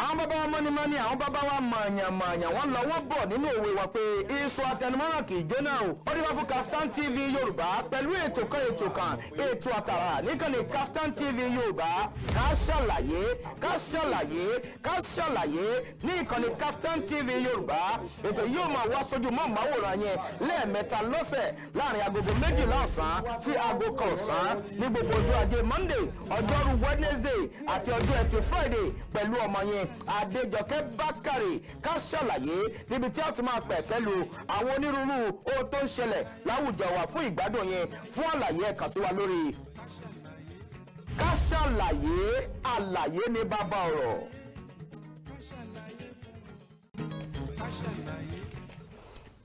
àwọn bàbá wa mọ́nímọ́ní àwọn bàbá wa mọ̀ọ̀yàn wọ́n lọ wọ́n bọ̀ nínú òwe wa pé iṣu àtẹnumọ́ràn kì í jóná o ó dé wá fún Kaftan TV Yorùbá pẹ̀lú ètò àtàrà níkànnì Kaftan TV Yorùbá ká ṣàlàyé ní ìkànnì Kaftan TV Yorùbá ètò yóò máa wá sójú mọ́ màwòrán yẹn lẹ́ẹ̀mẹ́ta lọ́sẹ̀ láàrin agogo 12 ọ̀sán sí aago 1 ọ̀sán ní gbogbo ọjọ́ ajé Monday ọjọ́rú Wednesday àti ọjọ́ ẹtì Friday pẹ̀lú ọmọ yẹn Adéjọkẹ́ Bákàrè ká ṣàlàyé níbi tí a ti máa pẹ̀kẹ́ lu àwọn onírúurú ohun tó ń ṣẹlẹ̀ láwùjọ wa fún ìgbádùn yẹn fún àlàyé ẹ kàn sí wa lórí ká ṣàlàyé àlàyé ní bàbá ọ̀rọ̀.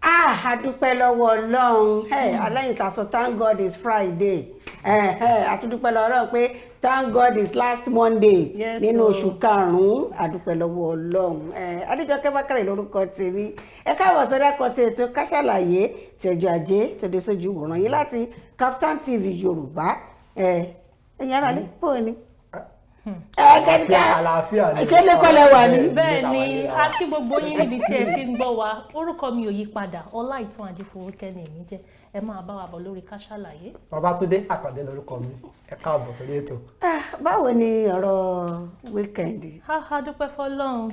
A dúpẹ́ lọ́wọ́ Ọlọ́run aláyìn tàṣọ thank God is Friday a tún dúpẹ́ lọ́wọ́ Ọlọ́run pé thank God is last Monday nínú oṣù karùn-ún a dúpẹ́ lọ́wọ́ Ọlọ́run Adéjọkẹ́ Bákàrè lórúkọ tèmi ẹ káàbọ̀ sọ́dọ̀ ẹ̀kọ́ tí ètò ká ṣàlàyé tẹ̀jọ́ ajé tòde sójú wòran yìí láti Kaftan TV Yorùbá ẹ̀yin ará lè pọ̀ ni. Ṣé lẹ́kọ̀ọ́lẹ̀ wà ní. Bẹ́ẹ̀ ni a kí gbogbo yín níbi tí ẹ ti ń gbọ́ wa orúkọ mi ò yí padà Ọláìtàn Ajífowókẹ́ ni èmi jẹ́ ẹ máa bá wa bọ̀ lórí ká ṣàlàyé. Babátúndé Àkàndé lórúkọ mi ẹ káàbọ̀ sórí ètò. Báwo ni ọ̀rọ̀ wíkẹ̀ndì. A dúpẹ́ fọlọ́run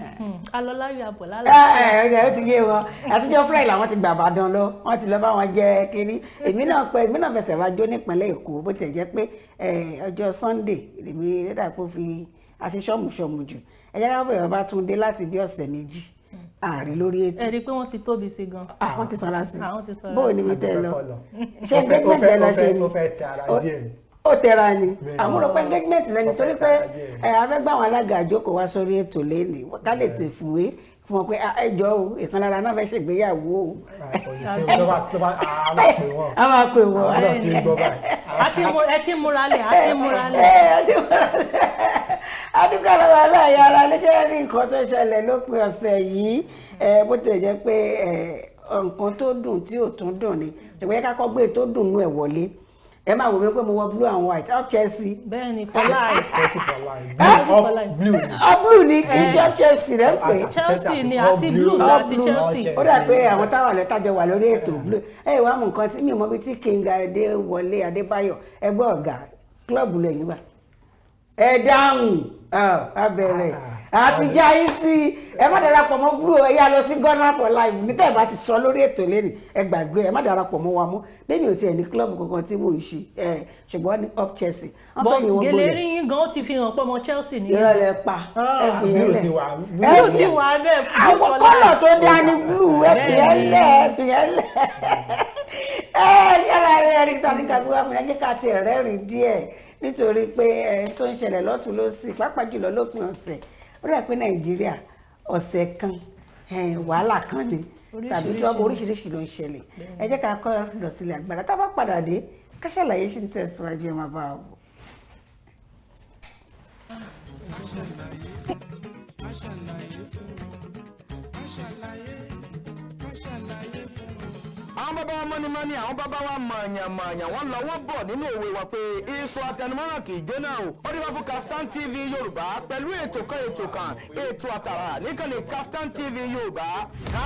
alọ́láyọ̀ àbọ̀ lálẹ́. Ó ti yé wọn àtijọ́ Friday làwọn ti gbà Ìbàdàn lọ wọ́n ti lọ bá wọn jẹ kínní èmi náà fẹsẹ̀ wájú nípínlẹ̀ Èkó bó tẹ̀ jẹ́ pé ọjọ́ Sunday èmi rẹ́dà kó fi àṣẹ ṣọ́mùṣọ́mù jù ẹ̀yà kábọ̀ Babátúndé láti bí ọ̀sẹ̀ méjì ààrí lórí ètò. Ẹ rí i pé wọ́n ti tóbi sí gan. Àwọn ti sanra sí. Àwọn ti sanra. Bóò ni mi tẹ lọ. Ṣé engagement lẹ lọ ṣe ni? Ó tẹra ni. Àwọn rò pé engagement lẹni torí pé a fẹ́ gbà àwọn alága àjókòó wá sórí ètò lẹ́nìí ká lè tè fúwé fún wọn pé ẹjọ́ o ìkan lára náà fẹ́ ṣègbéyàwó o. A máa pè wọ́n. Ẹ ti múra lẹ̀. Adúgbò lọ́wọ́ aláàyè ara léṣẹ́ rí nǹkan tó ṣẹlẹ̀ lópin ọ̀sẹ̀ yìí bó tilẹ̀ jẹ́ pé nǹkan tó dùn tí ò tún dùn ni ṣùgbọ́n yẹ ká kọ́ gbé tó dùn nú ẹ̀ wọlé ẹ máa wò mí pé mo wọ blue and white up Chelsea. Bẹ́ẹ̀ni for life. Blue ni kì í ṣe up Chelsea rẹ̀ ń pè. Chelsea ni àti blue àti Chelsea. Ó dà pé àwọn táwọn àlẹ́ tájọ wà lórí ètò blue wàá mú nǹkan tí mi ò mọ bí tí King Adéwọlé Adébáyọ̀ ẹgbẹ́ ọ̀gá klọ́ọ̀bù lẹ́yìn wà. Ẹ dáhùn abẹ̀rẹ̀ àtijọ́ ayé sí ẹ má darapọ̀ mọ́ blue ẹ yá lọ sí Ghana for life ní tẹ́ ẹ bá ti sọ lórí ètò lẹ́nu ẹ gbàgbé ẹ má darapọ̀ mọ́ wa mọ́ bẹ́ẹ̀ mi ò tiẹ̀ ní club kankan tí mo ń ṣe ṣùgbọ́n ní up Chelsea. Gèlè rí yín gan ti fi hàn pé ọmọ Chelsea ni. ìrọ̀lẹ́ pa ẹ fi yẹn lẹ̀ blue ti wà bẹ́ẹ̀ àwọn kọ́lọ̀ tó dá ní blue ẹ fi yẹn lẹ̀ yàrá rẹ̀ rí tàbí kàbí wà fún ẹ jẹ́ ká ti rẹ́rìn díẹ̀ nítorí pé tó ń ṣẹlẹ̀ lọ́tún lósì pàápàá jùlọ lópin ọ̀sẹ̀ ó rẹ̀ pé Nàìjíríà ọ̀sẹ̀ kan wàhálà kan ni tàbí trọ́bù oríṣiríṣi ló ń ṣẹlẹ̀ ẹ jẹ́ ká kọ́ lọ sílẹ̀ agbára tá a bá padà dé ká ṣàlàyé ṣì ń tẹ̀síwájú ẹ̀ máa bá a wò. àwọn bàbá wa mọ́nímọ́ní àwọn bàbá wa mọ̀ọ̀yàn wọ́n lọ wọ́n bọ̀ nínú òwe wa pé iṣu àtẹnumọ́ràn kì í jóná o ó dé wá fún Kaftan TV Yorùbá pẹ̀lú ètò àtàrà níkànnì Kaftan TV Yorùbá ká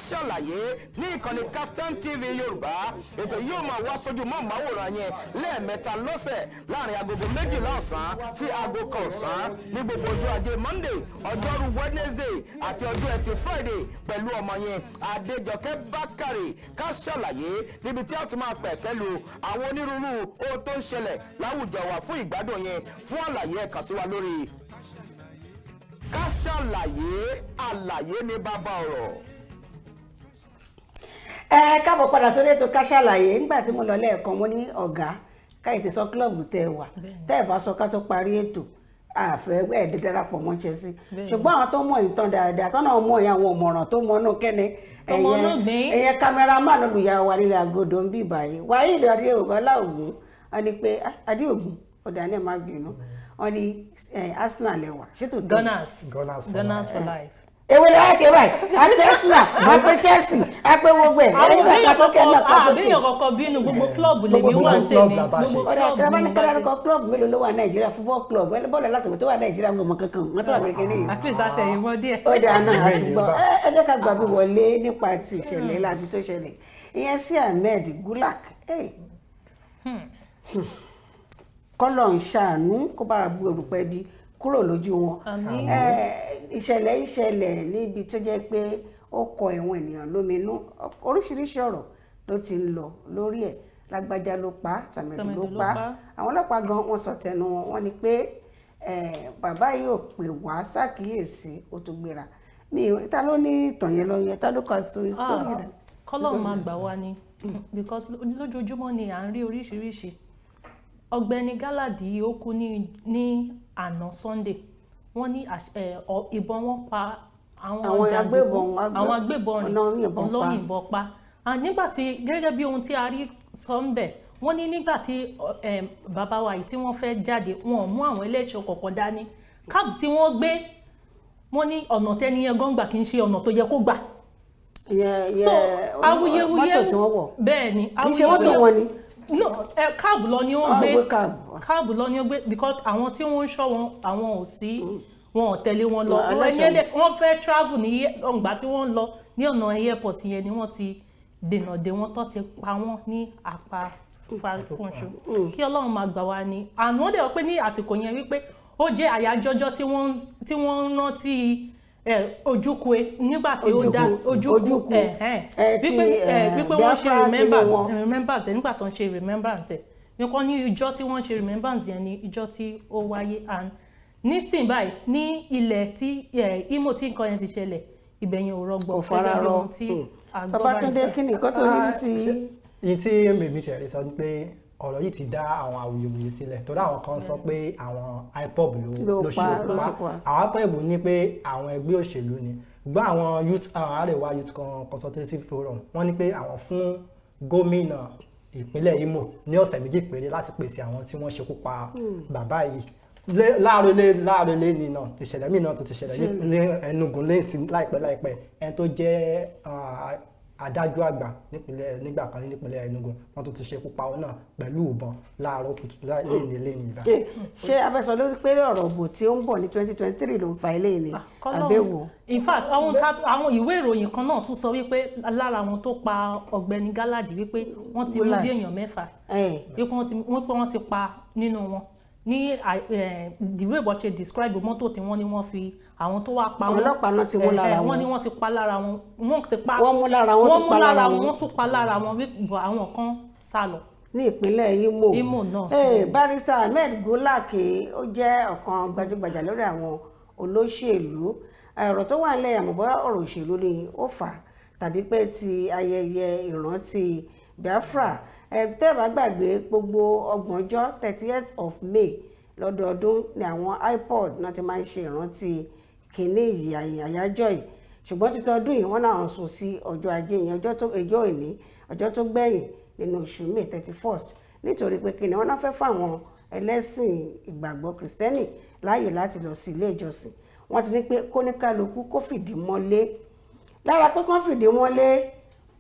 ṣàlàyé ní ìkànnì Kaftan TV Yorùbá ètò yóò máa wá sójú mọ́ màwòrán yẹn lẹ́ẹ̀mẹ́ta lọ́sẹ̀ láàrin agogo 12 ọ̀sán sí aago 1 ọ̀sán ní gbogbo ọjọ́ ajé Monday ọjọ́rú Wednesday àti ọjọ́ ẹtì Friday pẹ̀lú ọmọ yẹn Adéjọkẹ́ Bákàrè ká ṣàlàyé níbi tí a ti máa pẹ̀kẹ́ lu àwọn onírúurú ohun tó ń ṣẹlẹ̀ láwùjọ wa fún ìgbádùn yẹn fún àlàyé ẹ kàn sí wa lórí ká ṣàlàyé àlàyé ní bàbá ọ̀rọ̀. Káàbọ̀ padà sórí ètò ká ṣàlàyé nígbà tí mo lọ lẹ́ẹ̀kan mo ní ọ̀gá káyìí sọ kílọ̀bù tẹ́ wà tẹ́ ẹ̀ bá sọ ká tó parí ètò àfẹ́ ẹ̀ẹ́dẹ́ darapọ̀ mọ́ Chelsea ṣùgbọ́n àwọn tó mọ̀ ìtàn dáadáa tọ́nà mọ̀ àwọn ọ̀mọ̀ràn tó mọ̀ náà kẹ́ni ẹ̀yẹ cameraman olùyàwó nílẹ̀ àgọ́dọ̀ ń bí báyìí wáyé ìlú Adéògùn Ọláògùn wọn ni pé Adéògùn ọ̀dà náà má bínú wọn ni Arsenal lẹ́wà ṣètò Gunners for life. èwe lè wá ké báyìí àpè Arsenal àpè Chelsea àpè gbogbo ẹ̀ ẹ̀yìn náà kásókè náà kásókè. àbíyàn kankan bínú gbogbo klọ́ọ̀bù lèmi wà tèmi gbogbo ọ̀dà tí a bá ní klọ́ọ̀bù kálárúkọ klọ́ọ̀bù mélòó ló wà Nàìjíríà football club bọ́ọ̀lù lásìkò tó wà Nàìjíríà ń gbọmọ kankan wọn tó wà lórí kẹ́lẹ́ yìí. àkíyèsí àtẹ̀yìn mọ́ díẹ̀. ó dáa náà àti gbọ́ ẹ jẹ́ ká gbàgbé wọlé nípa ti ìṣẹ̀lẹ̀ láti tó ṣẹlẹ̀ ìyẹn sí Ahmed Gulak kọ́lọ̀ ń ṣàánú kó bá bu olùpẹ̀ bí kúrò lójú wọn. ìṣẹ̀lẹ̀ níbi tó jẹ́ pé ó kọ ẹ̀wọ̀n ènìyàn lóminú oríṣiríṣi ọ̀rọ̀ ló ti ń lọ lórí ẹ̀ lágbájá ló pa tàmẹ̀dù ló pa àwọn ọlọ́pàá gan wọ́n sọ tẹnu wọn ni pé bàbá yìí ò pè wá ṣàkíyèsí ó tó gbéra ta ló ní ìtàn yẹn lọ yẹn ta ló kọ story yẹn. kọ́lọ̀ máa gbà wá ni because lójoojúmọ́ ni à ń rí oríṣiríṣi ọ̀gbẹ́ni Gálàdì ó kú ní àná Sunday wọ́n ní ìbọn wọn pa àwọn agbébọn ọlọ́yìnbọn pa nígbàtí gẹ́gẹ́ bí ohun tí a rí sọ ń bẹ̀ wọ́n ní nígbàtí bàbá wa yìí tí wọ́n fẹ́ jáde wọn ò mú àwọn ẹlẹ́ṣọ́ kọ̀ọ̀kan dání káàbù tí wọ́n gbé wọ́n ní ọ̀nà tẹ́niyẹn gọ́ngbà kì í ṣe ọ̀nà tó yẹ kó gbà. So awuyewuye bẹ́ẹ̀ ni kì í ṣe mọ́tò wọn ni. No, káàbù lọ ni wọ́n gbé káàbù lọ ni wọ́n gbé because àwọn tí wọ́n ń ṣọ́ wọn àwọn ò sí wọn ò tẹ̀lé wọn lọ wọ́n fẹ́ travel ní ọgbà tí wọ́n lọ ní ọ̀nà airport yẹn ni wọ́n ti dènà dé wọn tó ti pa wọ́n ní apá Fákúnṣu kí Ọlọ́run máa gbà wá ní àná wọ́n dẹ̀ wọ́n pé ní àsìkò yẹn wípé ó jẹ́ àyájọ́jọ́ tí wọ́n ń rántí Ojukwu nígbà tí ó dá Ojukwu wípé wọ́n ṣe remembrance nígbà tó ń ṣe remembrance wípé ní ìjọ tí wọ́n ṣe remembrance yẹn ní ìjọ tí ó wáyé and nísìn báyìí ní ilẹ̀ tí Imo tí nǹkan yẹn ti ṣẹlẹ̀ ìbẹ̀yìn ò rọgbọ̀ fararọ Babátúndé kí ni nǹkan tó ní ti. ìyí tí mèmí tẹ̀lé sọ pé ọ̀rọ̀ yìí ti dá àwọn awuyewuye sílẹ̀ torí àwọn kan sọ pé àwọn IPOB ló ṣe pa àwọn IPOB ní pé àwọn ẹgbẹ́ òṣèlú ni gbọ́ àwọn youth Arewa Youth Consultative Forum wọ́n ní pé àwọn fún gómìnà ìpínlẹ̀ Imo ní ọ̀sẹ̀ méjì péré láti pèsè àwọn tí wọ́n ṣekú pa bàbá yìí láàrọ̀lé ni náà ìṣẹ̀lẹ̀ míì náà tó ti ṣẹlẹ̀ ní Enugu lẹ́sìn láìpẹ́ ẹni tó jẹ́ adájọ́ àgbà nígbà kan nípínlẹ̀ Enugu wọ́n tó ti ṣekú pa òun náà pẹ̀lú ìbọn láàárọ̀ kùtù lẹ́yìn ìgbà. ṣé a fẹ́ sọ lórí pé ọ̀rọ̀ òbò tí ó ń bọ̀ ní 2023 ló ń fa eléyìí ni àbẹ̀wò. in fact àwọn ìwé ìròyìn kan náà tún sọ wípé lára àwọn tó pa ọ̀gbẹ́ni Gálàdì wípé wọ́n ti mú bí èèyàn 6 wípé wọ́n ti pa nínú wọn ní ìwé ìbọn ṣe describe mọ́tò tí wọ́n ní wọ́n fi àwọn tó wá pa wọn ọlọ́pàá náà ti mú lára wọn wọ́n ní wọ́n ti pa lára wọn wọ́n mú lára wọn wọ́n tún pa lára wọn wípé àwọn kan sá lọ. ní ìpínlẹ̀ Imo náà. Barrister Ahmed Gulak ó jẹ́ ọ̀kan gbajúgbajà lórí àwọn olóṣèlú ọ̀rọ̀ tó wà nílẹ̀ àmọ́ bóyá ọ̀rọ̀ òṣèlú ni ó fà tàbí pé ti ayẹyẹ ìrántí Biafra tẹ́ bá gbàgbé gbogbo ọgbọ̀njọ́ 30th of May lọ́dọọdún ni àwọn IPOB náà ti máa ń ṣe ìrántí kìíní yìí àyájọ́ yìí ṣùgbọ́n títọ́dún yìí wọ́n náà sún sí ọjọ́ ajé yẹn ọjọ́ ìní ọjọ́ tó gbẹ̀yìn nínú oṣù May 31st nítorí pé kí ni wọ́n náà fẹ́ fáwọn ẹlẹ́sìn ìgbàgbọ́ Kristẹni láàyè láti lọ sí ilé ìjọsìn wọ́n ti ní pé kóníkálukú kó fìdí mọ́lé lára pé kán fìdí mọ́lé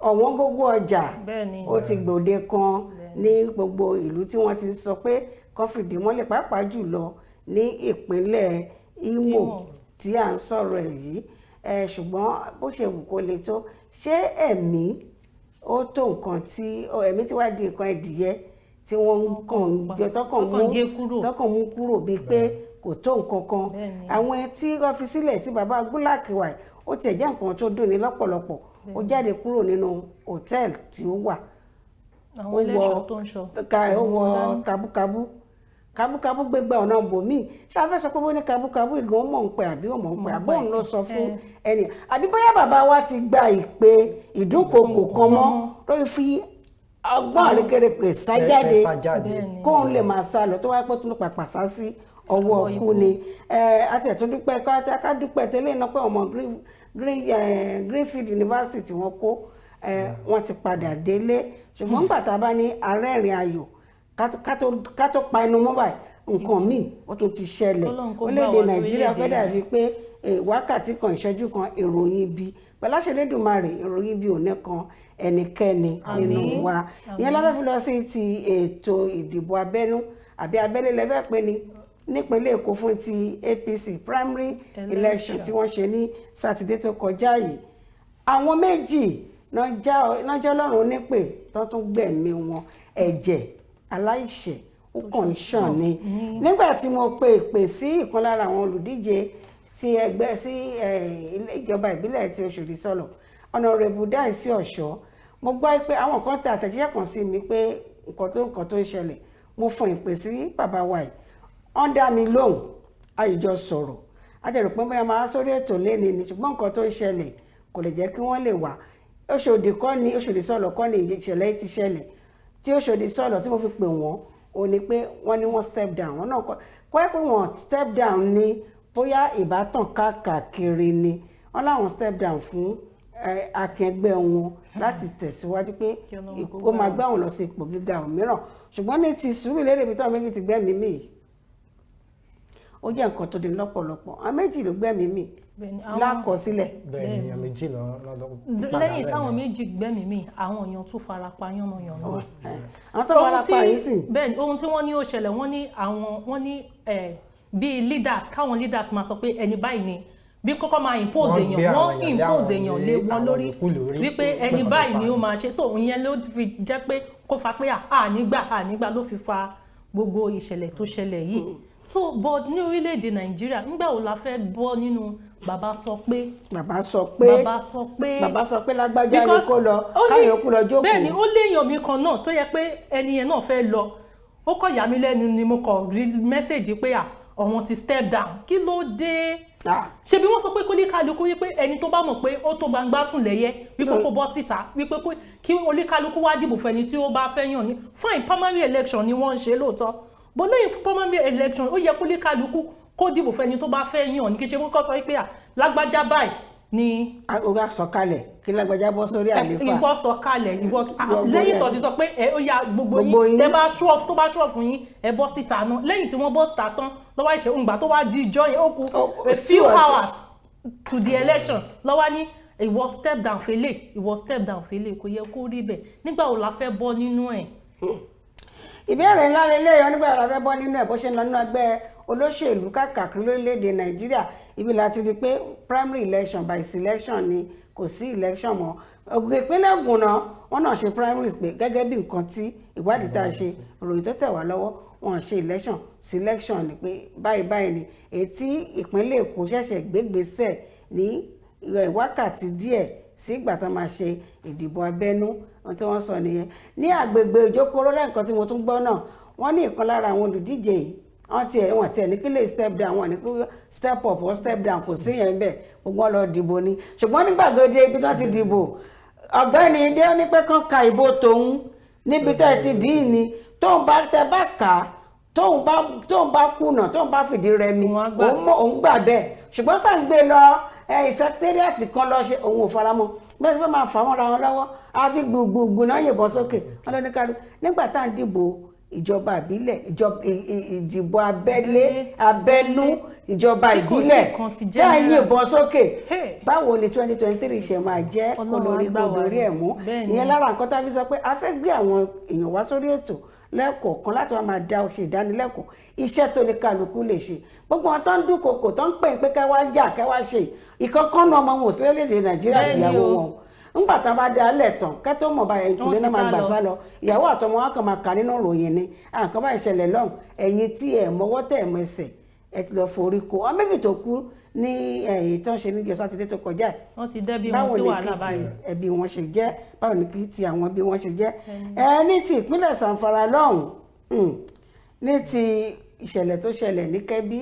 ọ̀wọ́n gógó ọjà ó ti gbòde kan ní gbogbo ìlú tí wọ́n ti sọ pé kán fìdí mọ́lẹ̀ pàápàá jùlọ ní ìpínlẹ̀ Imo tí à ń sọ̀rọ̀ ẹ̀ yìí ṣùgbọ́n bó ṣe wù kó le tó ṣé ẹ̀mí ó tó nǹkan tí ẹ̀mí tí wàá di nǹkan ẹ̀dìyẹ tí wọ́n tọkàn mú kúrò bíi pé kò tó nǹkan kan àwọn tí wọ́n fi sílẹ̀ tí bàbá Gulak wà ó tiẹ̀ jẹ́ nǹkan tó dùn ní lọ́pọ̀lọpọ̀ ó jáde kúrò nínú hòtẹ́ẹ̀lì tí ó wà ó wọ kábúkábú gbégbá ọ̀nà bòmíì ṣé a fẹ́ sọ pé bó ní kábúkábú ìgbọ̀n mọ̀ ń pẹ́ àbí ọmọ ń pẹ́ àbóhùn ló sọ fún ẹni àbí bóyá bàbá wa ti gba ìpè ìdúnkokò kan mọ́ lórí fi ọgbọ́n àrékèrèpè sájáde kóun lè máa sá lọ tó wáyé pé tó ló pàpà sá sí ọwọ́ ọkú ni àtẹ̀túndúpẹ́ ká dúpẹ́ tẹ́lẹ̀ náà pé ọmọ Greenfield University wọ́n kó wọ́n ti padà délé ṣùgbọ́n nígbà tá a bá ní arẹ́rìn ayọ̀ ká tó pa ẹnu mọ́ báyìí nǹkan míì ó tún ti ṣẹlẹ̀ orílẹ̀-èdè Nàìjíríà fẹ́ dàbí pé wákàtí kan ìṣẹ́jú kan ìròyìn ibi pẹ̀lú àṣẹ Elédùmarè ìròyìn ibi ò ní kan ẹnikẹ́ni nínú wa ìyẹn la fẹ́ fi lọ sí ti ètò ìdìbò abẹ́nú àbí abẹ́lé lẹ́fẹ́ pé ni nípínlẹ̀ Èkó fún ti APC primary election tí wọ́n ṣe ní sátidé tó kọjá yìí àwọn méjì náà jẹ́ Ọlọ́run nípè tó tún gbẹ̀mí wọn ẹ̀jẹ̀ aláìṣẹ̀ ó kàn ń ṣàn ni nígbà tí mo pe ìpè sí ìkan lára àwọn olùdíje ti ẹgbẹ́ sí ìjọba ìbílẹ̀ tí Oṣòdì Sọ̀lọ̀ Honorable Dáìsí Ọ̀ṣọ́ mo gbọ́ pé àwọn kan tẹ àtẹ̀jíṣẹ́ kan sí mi pé nǹkan tó ń ṣẹlẹ̀ mo fọn ìpè sí bàbá wa yìí wọ́n dá mi lóhùn àìjọ sọ̀rọ̀ àjẹrò pé bóyá máa sórí ètò lẹ́ni ni ṣùgbọ́n nǹkan tó ń ṣẹlẹ̀ kò lè jẹ́ kí wọ́n lè wà Oṣòdì Sọ̀lọ̀ kọ́ ni ìṣẹ̀lẹ̀ ti ṣẹlẹ̀ tí Oṣòdì Sọ̀lọ̀ tí mo fi pè wọ́n ò ní pé wọ́n ní wọ́n step down wọ́n náà kọ́ ẹ pé wọ́n step down ní bóyá ìbátan káàkiri ni wọ́n láwọn step down fún akẹgbẹ́ wọn láti tẹ̀síwájú pé ó máa gbé àwọn lọ sí ipò gíga òmíràn ṣùgbọ́n ní ti Sùúrùlérè ibi táwọn méjì ti gbẹ́mí mì yìí ó jẹ́ nǹkan tó di lọ́pọ̀lọpọ̀ àwọn méjì ló gbẹ́mí mì lákọsílẹ̀. bẹ́ẹ̀ ni méjì lọ́dọ̀ lẹ́yìn táwọn méjì gbẹ́mí mì àwọn èèyàn tún farapa yánnayànna. àwọn tó farapa yìí sì. bẹ́ẹ̀ ni ohun tí wọ́n ní ó ṣẹlẹ̀ wọ́n ní bíi leaders káwọn leaders máa sọ pé ẹni báyìí ni bí kọ́kọ́ máa impose èèyàn wọ́n impose èèyàn lé wọn lórí wípé ẹni báyìí ni ó máa ṣe so ìyẹn ló fi jẹ́ pé kó fa pé ànígbà ló fi fa gbogbo ìṣẹ̀lẹ̀ tó ṣẹlẹ̀ yìí so but ní orílẹ̀-èdè Nàìjíríà nígbà wo la fẹ́ bọ́ nínú bàbá sọ pé lágbájá ni kó lọ káyọ̀ kú lọ jókòó. bẹ́ẹ̀ ni ó léèyàn mi kan náà tó yẹ pé ẹni yẹn náà fẹ́ lọ ó kọ̀ yà mí lẹ́nu ni mo kọ̀ rí mẹ́sẹ̀gì pé ọ̀wọ́n ti step down kí ló dé ṣe bí wọ́n sọ pé kó ní kálukú wípé ẹni tó bá mọ̀ pé ó tó gbangba sùn lẹ́yẹ wípé kó bọ́ síta wípé kí oníkálukú wá dìbò fẹ́ni tí ó bá fẹ́ yàn ní fine primary election ni wọ́n ń ṣe lóòótọ́ bó lẹ́yìn fún primary election ó yẹ kó ní kálukú kó dìbò fẹ́ni tó bá fẹ́ yàn ní kí ṣe kó sọ pé lágbájá báyìí ni. orí àsọkalẹ̀ kí lágbájá bọ́ sórí àléfà. ìwọ sọkalẹ̀ ìwọ lẹ́yìn tó ti sọ pé ó ya gbogbo yín ẹ bá ṣúọ̀ tó bá ṣúọ̀ fún yín ẹ bọ́ síta náà lẹ́yìn tí wọ́n bọ́ síta tán lọ́wọ́ ìṣe òǹgbà tó wá di ìjọ yẹn ó kù a few hours to the election lọ́wọ́ ní ìwọ step down fẹ́lẹ̀ kò yẹ kó rí bẹ́ẹ̀ nígbà wo la fẹ́ bọ́ nínú ẹ̀. ìbéèrè ńlá lélẹ́yìn nígbà wo la fẹ́ bọ́ nínú ẹ̀ bó ṣe ń lọ nínú ẹgbẹ́ olóṣèlú káàkiri lórílẹ̀‐èdè Nàìjíríà ibi láti rí pé primary election by selection ni kò sí election mọ́ ògùn ìpínlẹ̀ Ògùn náà wọ́n náà ṣe primaries pé gẹ́gẹ́ bí nǹkan tí ìwádìí tá a ṣe ìròyìn tó tẹ̀ wá lọ́wọ́ wọ́n ṣe selection ni pé báyìí ni èyí tí ìpínlẹ̀ Èkó ṣẹ̀ṣẹ̀ gbégbèsè ní wákàtí díẹ̀ sí ìgbà tó máa ṣe ìdìbò abẹ́nú ohun tí wọ́n sọ nìyẹn ní àgbègbè Ìjókòó lẹ́ǹkan tí mo tún gbọ́ náà wọ́n ní ìkan lára àwọn olùdíje yìí wọ́n tiẹ̀ ní kí lè step down wọ́n ní kí step up or step down kò sí yẹn bẹ́ẹ̀ gbogbo wọn lọ dìbò ni ṣùgbọ́n nígbàgede ibi tí wọ́n ti dìbò ọ̀gbẹ́ni ilé ó ní pé kán ka ìbò tòun níbi tẹ́ ti dì í ni tóun bá tẹ bá kà á tóun bá kùnà tóun bá fìdí rẹmi òun gbà bẹ́ẹ̀ ṣùgbọ́n bá ń gbé lọ secretariat kan lọ ṣe òun ò faramọ́ bẹ́ẹ̀ tí wọ́n máa fà wọ́n ra wọn lọ́wọ́ àfi gbùgbùgbù náà yìnbọn sókè wọn lọ ní kárí nígbà tá à ń dìbò ìjọba ìbílẹ̀ ìdìbò abẹ́nú ìjọba ìbílẹ̀ tí a yìnbọn sókè báwo ni 2023 ṣe máa jẹ́ olórí ẹ̀ mú ìyẹn lára nǹkan tá a fi sọ pé a fẹ́ gbé àwọn èèyàn wá sórí ètò lẹ́kọ̀ọ̀kan láti wá máa dá ṣe ìdánilẹ́kọ̀ọ́ iṣẹ́ tó ní kálukú lè ṣe gbogbo wọn tó ń dúnkokò tó ń pè pé kẹwàá jà kẹwàá ṣe ìkọ̀kan náà ọmọ wọn ò sí lórílẹ̀-èdè Nàìjíríà tìyàwó wọn ńgbà tá a bá dé alẹ́ tán kẹ́tọ́ mọ̀ báyìí ìkùnlé náà máa gbà sá lọ ìyàwó àtọmọ wọn kàn máa kà nínú ìròyìn ni àǹkan bá ìṣẹ̀lẹ̀ lọ́hùn ẹ̀yin tí ẹ̀ mọ́wọ́ tẹ̀ ẹ̀ mọ́ ẹsẹ̀ ẹ̀ ti lọ forí ko ọ méjì tó kú ní ẹ̀yìn tó ń ṣe níjọ́ sátidé tó kọjá wọ́n ti dẹ́bi wọn sí wàhálà báyìí ẹbí wọn ṣe jẹ́ báwo ni kí ti àwọn bí wọ́n ṣe jẹ́ ní ti ìpínlẹ̀ Zamfara lọ́hùn ní ti ìṣẹ̀lẹ̀ tó ṣẹlẹ̀ ní Kẹ́bí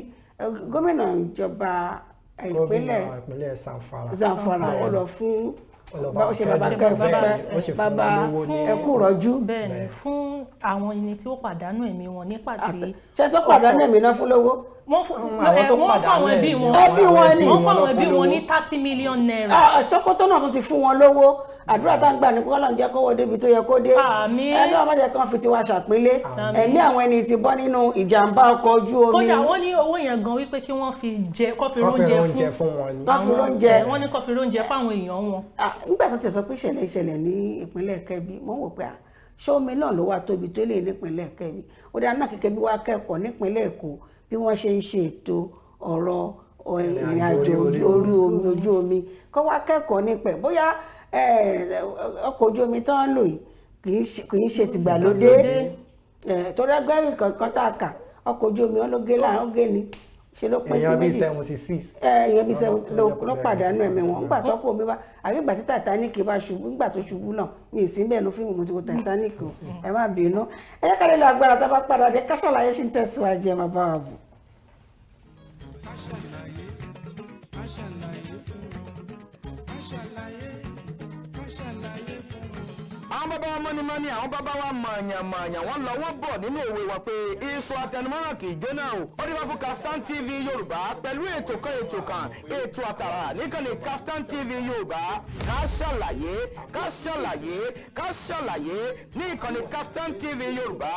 gómìnà ìjọba ìpínlẹ̀ Zamfara ó lọ fún ó ṣe bàbá kẹfẹ bàbá ẹkú rọjú. bẹ́ẹ̀ni fún àwọn ẹni tí ó pàdánù ẹ̀mí wọn ní pàtì. ṣé tó pàdánù ẹ̀mí náà fún lówó. wọ́n fún àwọn ẹbí wọn ẹbí wọn ni wọ́n fún àwọn ẹbí wọn ní 30 million naira. Sókótó náà tún ti fún wọn lówó àdúrà tá ń gbà ní kó Ọlọ́run jẹ́ kówó débi tó yẹ kó dé ẹni ọmọ jẹ́ kán fi tiwa ṣàpínlé ẹ̀mí àwọn ẹni tí bọ́ nínú ìjàmbá ọkọ̀ ojú omi. kódà wọ́n ní owó yẹn gan wípé kí wọ́n fi jẹ kó fi róúnjẹ fún wọn wọ́n ní kó fi róúnjẹ fáwọn èèyàn wọn. nígbà tó ti sọ pé ìṣẹ̀lẹ̀ ní ìpínlẹ̀ Kẹ́bí mo wò pé ṣómi náà ló wá tóbi tó lè nípínlẹ̀ Kẹ́bí ó dáa náà Kẹ́bí wá kẹ́kọ̀ọ́ nípínlẹ̀ Èkó bí wọ́n ṣe ń ṣe ètò ọ̀rọ̀ ìrìn àjò ojú omi kó wá kẹ́kọ̀ọ́ nípẹ̀ bóyá ọkọ̀ ojú omi tó ń lò yìí kì í ṣe tìgbàlódé tó dágbẹ́rì kankan tá a kà ọkọ̀ ojú omi ọlọ́gẹ́ láàrín ọgẹ́ ni ṣe ló pín sí méjì èèyàn bíi 76 ló pàdánù ẹ̀mí wọn nígbà tó kó omi bá àbí ìgbà tí Titanic bá ṣubú nígbà tó ṣubú náà ní ìsínbẹ̀ ló fíìmù mo ti wo Titanic o ẹ má bínú ẹ jẹ́ ká lè lo agbára tá a bá padà dé ká ṣàlàyé ṣì ń tẹ̀síwájú ẹ má bá wa bù. àwọn bàbá wa mọ́nímọ́ní àwọn bàbá wa mọ̀ọ̀yàn wọ́n lọ wọ́n bọ̀ nínú òwe wọn pé iṣu àtẹnumọ́ràn kì í jóná o ó dé wá fún Kaftan TV Yorùbá pẹ̀lú ètò kan ètò àtàrà níkànnì Kaftan TV Yorùbá ká ṣàlàyé ní ìkànnì Kaftan TV Yorùbá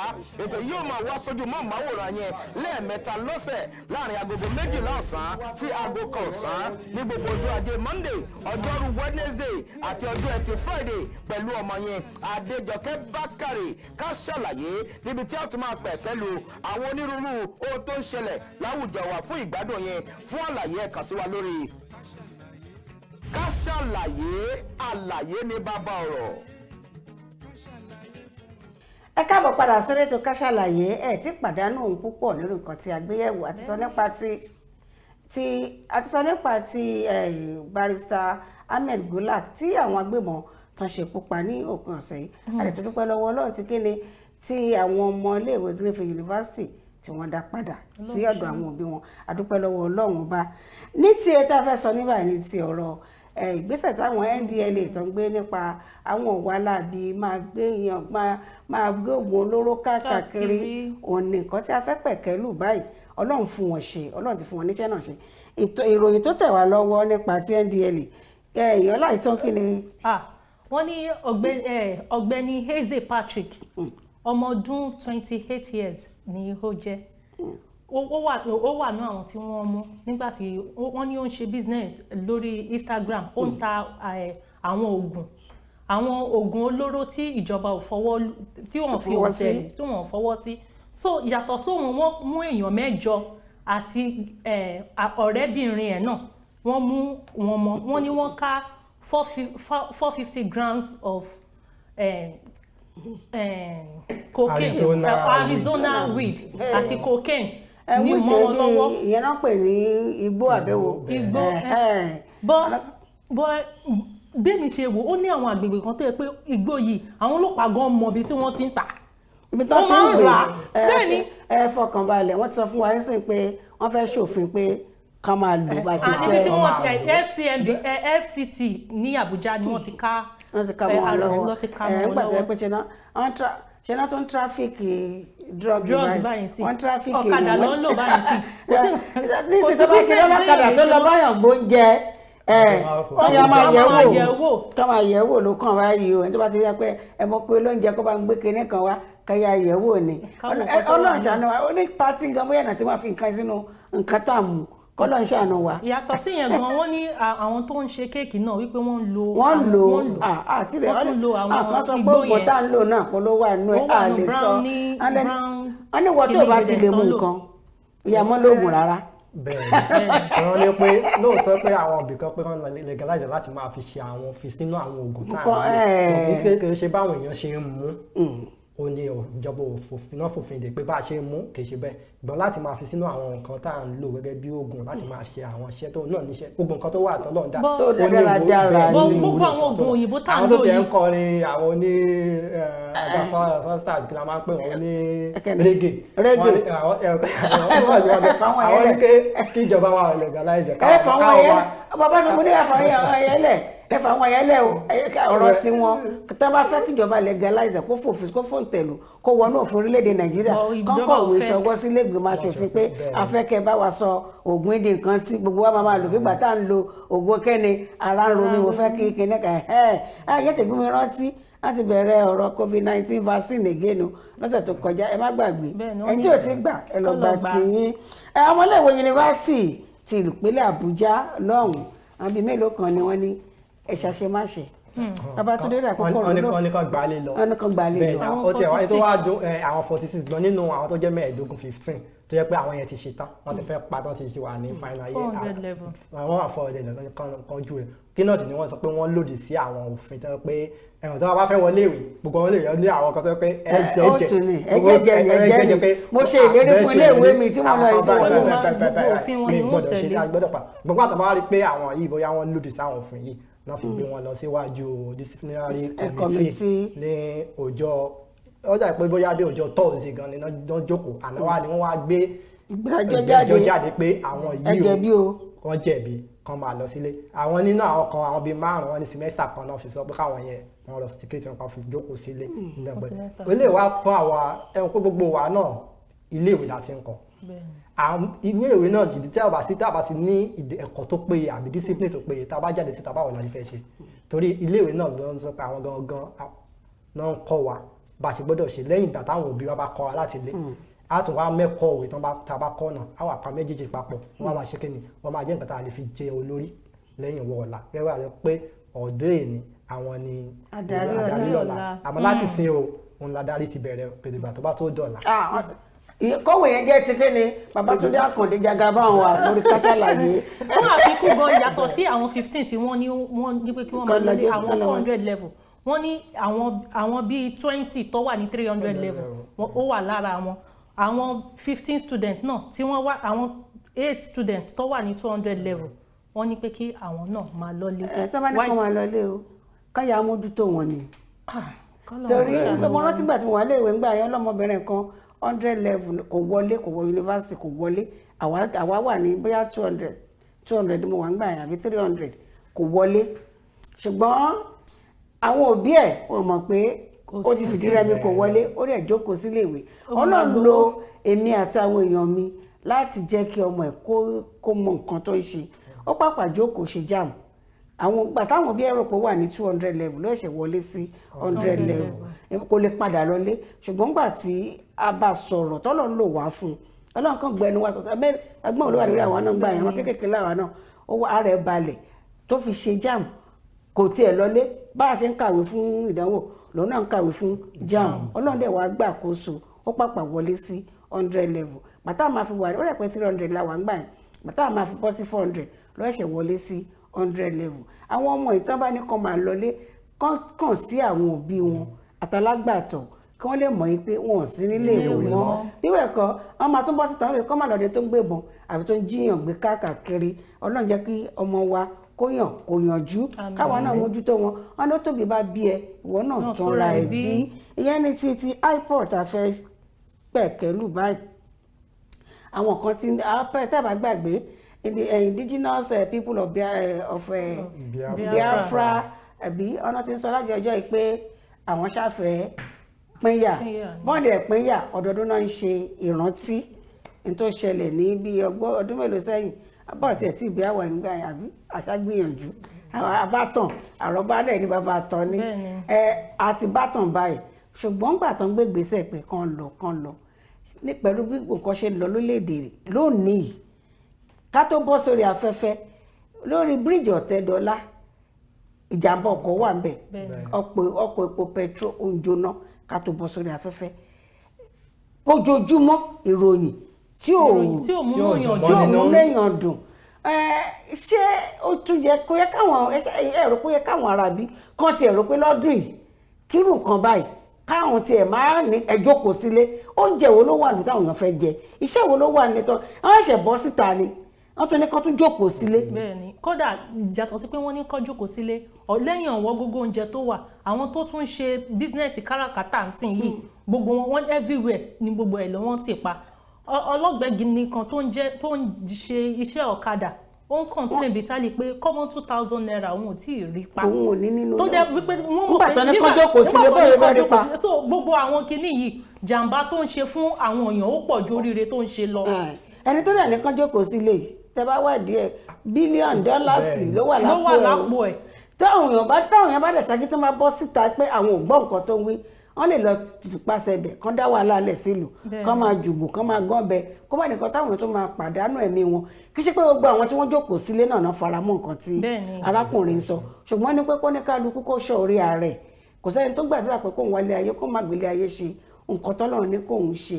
ètò yóò máa wá sójú mọ́ máwòrán yẹn lẹ́ẹ̀mẹ́ta lọ́sẹ̀ láàrin agogo 12 ọ̀sán sí aago 1 ọ̀sán ní gbogbo ọjọ́ ajé Monday ọjọ́rú Wednesday àti ọjọ́ ẹtì Friday pẹ̀lú ọmọ yẹn Adéjọkẹ́ Bákàrè ká ṣàlàyé níbi tí a ti máa pẹ̀ pẹ̀lú àwọn onírúurú ohun tó ń ṣẹlẹ̀ láwùjọ wa fún ìgbádùn yẹn fún àlàyé ẹ kàn sí wa lórí ká ṣàlàyé àlàyé ní bàbá ọ̀rọ̀. ẹ káàbọ̀ padà sórí ètò ká ṣàlàyé ẹ ti pàdánù ohun púpọ̀ nínú nǹkan tí a gbé yẹ̀wò àti sọ nípa ti barrister Ahmed Gulak tí àwọn agbébọn tán ṣe pupa ní òpin ọ̀sẹ̀ yìí àdètò dúpẹ́ lọ́wọ́ Ọlọ́run ti kéde tí àwọn ọmọ iléèwé Greenfield University tí wọ́n dá padà sí ọ̀dọ̀ àwọn òbí wọn àdúpẹ́ lọ́wọ́ Ọlọ́run ọba ní tí ẹ tá a fẹ́ sọ níbàyí ní ti ọ̀rọ̀ ìgbésẹ̀ táwọn NDLA tó ń gbé nípa àwọn òwò aláàbí máa gbé oògùn olóró káàkiri òní nǹkan tí a fẹ́ pẹ̀kẹ́ lù báyìí Ọlọ́run fún wọn ṣe Ọlọ́run ti fún wọn níṣẹ́ náà ṣe ìròyìn tó tẹ̀ wá lọ́wọ́ nípa ti NDLA èèyàn láìtàn kí ni. wọ́n ní ọ̀gbẹ́ni Eze Patrick ọmọ ọdún 28 years ni ó jẹ́ ó wà ní àwọn tí wọ́n mú nígbà tí wọ́n ní ó ń ṣe business lórí Instagram ó ń ta àwọn oògùn olóró tí ìjọba ò fọwọ́ tí wọ́n fi òtẹ́ẹ̀lì tí wọ́n fọwọ́ sí so yàtọ̀ sóhun wọ́n mú èèyàn 8 àti ọ̀rẹ́bìnrin ẹ̀ náà wọ́n mú wọn mọ́ wọ́n ní wọ́n ká 450 grams of cocaine Arizona weed àti cocaine ní mọ́ wọn lọ́wọ́. ìyẹn náà pè ní igbó àbẹ̀wò. igbó bọ́ bẹ́ẹ̀mi ṣe wò ó ní àwọn àgbègbè kan tó yẹ pé igbó yìí àwọn ọlọ́pàá gan mọ ibi tí wọ́n ti ń tà. ibi tó ti ń gbé ẹ fọkànbalẹ̀ wọ́n ti sọ fún wa nísìnyí pé wọ́n fẹ́ ṣòfin pé ká máa lò bá ṣe fẹ́. àti tí wọ́n ti FCT ní Àbújá ni wọ́n ti ká mọ́ lọ́wọ́ nígbà tó yẹ pé ṣe náà tó ń tráfíkì drug báyìí wọ́n tráfíkì ọ̀kadà ló ń lò báyìí sí. nísìsiyìí tó bá ṣe lọ́kadà tó lọ báyàn gbóúnjẹ ọyọ máa yẹ̀ wò ló kàn báyìí o ẹni tó bá ti rí pé ẹ mọ̀ pé lóúnjẹ kó bá ń gbé kinní kan wá kẹyà yẹ̀ wò ni Ọlọ́run ṣàánú wa ó ní pátí gan bóyá náà tí wọ́n fi nǹkan sínú nǹkan tá à mú kọ́lọ́ ń ṣàánú wa. ìyàtọ̀ sí yẹn gan wọ́n ní àwọn tó ń ṣe kéèkì náà wípé wọ́n ń lo àti rẹ̀ wọ́n sọ pé ògùn tá à ń lò náà kó ló wà nínú ẹ̀ à lè sọ wọ́n ní wọ́n tó bá ti lè mú nǹkan ìyàmọ́ lóògùn rárá. bẹ́ẹ̀ wọ́n ní pé lóòótọ́ pé àwọn ibìkan pé wọ́n legalize láti máa fi ṣe àwọn fi sínú àwọn oògùn tá à ń lò kékeré ṣe báwọn èèyàn ṣe ń mú ó ní ìjọba òfin náà fòfin dè pé bá a ṣe mú kì í ṣe bẹ́ẹ̀ gbọ́n láti máa fi sínú àwọn nǹkan tá à ń lò gẹ́gẹ́ bí oògùn láti máa ṣe àwọn iṣẹ́ tó náà níṣẹ́ gbogbo nǹkan tó wà tọ́lọ́run dá tó dára gbogbo àwọn oògùn òyìnbó tá à ń lò yìí. àwọn tó tẹ̀ ń kọrin àwọn oní fọ́nstà kí la máa ń pè wọ́n ní reggae àwọn ní kí ìjọba wa legalize káwọn bàbá mi mú ní àfààní ẹ̀yẹ́lẹ̀ ẹ fà wọn yẹlẹ o ọ̀rọ̀ tí wọn tá bá fẹ́ kíjọba legalize kó fòfin kó fòǹtẹ̀lù kó wọnú òfin orílẹ̀-èdè Nàìjíríà kọ́kọ̀wé ṣọwọ́ sílé ìgbìmọ̀ aṣòfin pé afẹ́kẹ́ bá wa sọ oògùn ìdí nǹkan tí gbogbo wa máa lò nígbà tá à ń lo oògùn kẹ́ni ara ń ro mi mo fẹ́ kí kíní kan ayé tèmi mi rántí láti bẹ̀rẹ̀ ọ̀rọ̀ COVID-19 vaccine again lọ́sẹ̀ tó kọjá ẹ má gbàgbé ẹni tí ò ti gbà ẹ lọ gbà tìyín ọmọléèwé yunifásitì ti ìpínlẹ̀ Àbújá lọ́hùn àwọn bíi mélòó kan ni wọ́n ní ẹ̀ṣàṣemáṣe Babátúndé rà kókó rò lọ ọ̀nìkan gbalẹ̀ lọ ọ̀nìkan gbalẹ̀ lọ ó ti ẹ̀wá tó wá dún àwọn 46 gan nínú àwọn tó jẹ́ 15 tó yẹ pé àwọn yẹn ti ṣe tán wọ́n ti fẹ́ pa tán ti ṣe wà ní final year wọ́n wà 400 level kan jù rẹ̀ kí náà tì ní wọ́n sọ pé wọ́n lòdì sí àwọn òfin tó yẹ pé ẹ̀wọ̀n tó bá fẹ́ wọlé ìwé gbogbo wọn lè yọ ní àwọn kan tó yẹ pé ẹ̀jẹ̀ pé mo ṣe ìlérí fún ilé ìwé mi tí wọ́n lọ ètò gbogbo àtàwọn rí pé àwọn yìí bóyá wọ́n lòdì sí àwọn òfin yìí náà fi gbé wọn lọ síwájú disciplinary committee ní ọjọ́ ìpé bóyá bí ọjọ́ Thursday gan ni wọ́n jókòó àná wá ni wọ́n wá gbé ìgbẹ́jọ́ jáde pé àwọn yìí wọ́n jẹ̀bi kan máa lọ sílé àwọn nínú àwọn kan àwọn bíi 5 wọn ní semester kan náà fi sọ pé káwọn yẹn wọn lọ stiketi wọn kan fi jókòó sílé nígbàgbọ́ ilé wa fún àwa ẹ̀wọ̀n pé gbogbo wa náà ilé ìwé láti ń kọ́ ìwé ìwé náà jìdí tí a bá ti ní ẹ̀kọ́ tó péye àbí discipline tó péye tá a bá jáde síta báwo la fẹ́ ṣe torí ilé ìwé náà ló ń sọ pé àwọn gangan náà ń kọ́ wa bá a ṣe gbọ́dọ̀ ṣe lẹ́yìn ìgbà táwọn òbí wa bá kọ́ wa láti ilé a tún wá mẹ́kọ̀ọ́ òwe tán tá a bá kọ́ náà a wà pa méjèèjì papọ̀ wọ́n máa ṣe kíni wọ́n máa jẹ́ nǹkan tá a lè fi jẹ olórí lẹ́yìn ìwọ ọ̀la gẹ́gẹ́ àti pé ọ̀dọ́ èní àwọn ni adarí lọ́la àmọ́ láti sin o òun ladarí ti bẹ̀rẹ̀ pèdèbà tó bá tó dọ̀la. kọ́wé yẹn jẹ́ ti kí ni Babátúndé Àkàndé Jagaban wà lórí káṣálàyé. fún àfikún gan yàtọ̀ sí àwọn 15 tí wọ́n ní pé kí wọ́n máa lọlé àwọn 400 level wọ́n ní àwọn bíi 20 tó wà ní 300 level ó wà lára wọn àwọn 15 student náà tí wọ́n wá àwọn 8 student tó wà ní 200 level wọ́n ní pé kí àwọn náà máa lọlé. tí wọ́n bá ní kó máa lọlé o káyà mójútó wọn ni torí mo rántí gbà tí mo wà léèwé ńgbà yẹn lọ́mọbìnrin kan 100 level kò wọlé kò wọ yunifásitì kò wọlé àwa wà ní bóyá 200 mo wà ńgbà yẹn àbí 300 kò wọlé ṣùgbọ́n àwọn òbí ẹ̀ ò mọ̀ pé ó ti fìdí rẹmi kò wọlé ó rẹ̀ jókòó sílé ìwé Ọlọ́run lo èmi àti àwọn èèyàn mi láti jẹ́ kí ọmọ ẹ̀ kó mọ nǹkan tó ń ṣe ó pàpà jókòó ṣe jam àwọn gbà táwọn òbí ẹ̀rọ pé wà ní 200 level ló ṣẹ̀ wọlé sí 100 level kò lè padà lọlé ṣùgbọ́n gbà tí a bá sọ̀rọ̀ tọ́lọ̀ ń lò wá fún Ọlọ́run kan gbẹnu wá sọ̀tọ̀ ẹgbọ́n olówó àdúrà àwọn náà gbà yẹn wọn kéékèèké láwa náà ó wá ara ẹ̀ balẹ̀ tó fi ṣe jam kò tiẹ̀ lọlé bá a ṣe ń kàwé fún ìdánwò lòun náà ń kàwé fún jam Ọlọ́run dẹ̀ wá gbàkóso ó pàpà wọlé sí 100 level bàtà máa fi wà ó rẹ̀ pé 300 láwa ń gbà yẹn bàtà máa fi bọ́ sí 400 lọ́ọ̀ṣẹ̀ wọlé sí 100 level àwọn ọmọ ìtàn bá ní kàn máa lọlé kàn sí àwọn òbí wọn àtàlágbàtọ̀ kí wọ́n lè mọ̀ yín pé wọn ò sí nílé ìwé mọ́ níwẹ̀ kan wọ́n máa tún bọ́ síta wọ́n lè kọ́ máa lọ́dẹ tó ń gbébọn àbí tó ń jíyàn gbé káàkiri Ọlọ́run jẹ́ kí ọmọ wa kó yànjú káwa náà mójútó wọn wọn ló tóbi bá bí ẹ ìwọ náà tán ra ẹ bí ìyẹn ní ti iPod àfẹ pẹ̀kẹ́lù báyìí àwọn kan ti tẹ́bà gbàgbé indigenous people of Biafra ẹ̀bí ọ̀nà tí ń sọ láti ọjọ́ yìí pé àwọn ṣàfẹ́ pínyà bọ́ọ̀dì ẹ̀ pínyà ọdọọdún náà ń ṣe ìrántí ní tó ṣẹlẹ̀ ní bí ọdún mélòó sẹ́yìn abọ́ọ̀tì ẹ̀ tí ìgbé àwọ̀ ìgbà yẹn àbí àṣàgbìyànjú àbátàn àrọ́bálẹ̀ ní bàbá àtọ̀ ní àti bátàn báyìí ṣùgbọ́n gbà tó ń gbé gbèsè pé kàn lọ ní pẹ̀lú bí nǹkan ṣe lọ lórílẹ̀‐èdè rẹ̀ lónìí ká tó bọ́ sórí afẹ́fẹ́ lórí bíríìjì Ọ̀tẹ́dọ́lá ìjàmbá ọkọ̀ wà ń bẹ̀ ọkọ̀ epo petro ó ń jóná ká tó bọ́ sórí afẹ́fẹ́ ojoojúmọ́ ìròyìn tí ò mú léèyàn dùn ṣé ó tún yẹ kó yẹ káwọn ẹ̀rọ kó yẹ káwọn arábí kan ti ẹ̀rọ pé lọ́dún yìí kírù nǹkan báyìí káwọn tiẹ̀ máa ní ẹjọ́ kò sílé oúnjẹ wo ló wà ní táwọn èèyàn fẹ́ jẹ iṣẹ́ wo ló wà ní tán àwọn ẹ̀ṣẹ̀ bọ́ síta ni wọ́n tún ní kán tún jókòó sílé. bẹ́ẹ̀ni kódà ìjàtọ̀ sí pé wọ́n ní kán jókòó sílé lẹ́yìn ọ̀wọ́ gógó oúnjẹ tó wà àwọn tó tún ṣe bísínẹ́sì káràkátà ń sìn yìí gbogbo wọn everywhere ni gbogbo ẹ̀ lọ́wọ́n ti pa ọlọ́gbẹ́gi nìkan tó ń ṣe iṣẹ́ ọ̀kadà ó ń complain bitterly pé common 2,000 naira òun ò tí ì rí pa òun ò ní nínú tó jẹ́ wípé wọ́n mọ̀ pé nígbà tó jókòó sílé bọ́ọ̀rẹ́ bá rí pa. so gbogbo àwọn kinní yìí jàǹbá tó ń ṣe fún àwọn èèyàn ó pọ̀ ju oríire tó ń ṣe lọ. ẹni tó dẹ̀ nìkan jókòó sílé yìí tẹ bá wádìí ẹ̀ bílíọ̀nù dọ́làsì ló wà lápò ẹ̀ táwọn èèyàn bá dẹ̀ ṣáájú tó máa bọ́ síta pé àwọn ò gbọ́ nǹkan tó ń wí wọ́n lè lọ pàṣẹ ibẹ̀ kán dá wàhálà lẹ̀ sílùú kán máa jùgbò kán máa gán bẹ kó bá nìkan táwọn tó máa pàdánù ẹ̀mí wọn kì í ṣe pé gbogbo àwọn tí wọ́n jókòó sílé náà fara mọ́ nǹkan tí arákùnrin sọ ṣùgbọ́n ní pé kó ní kálukú kó ṣọ́ orí ààrẹ kò sẹ́ni tó gbàdúrà pé kóun wálé ayé kó má gbélé ayé ṣe nǹkan tọ́lọ́run ní kóun ṣe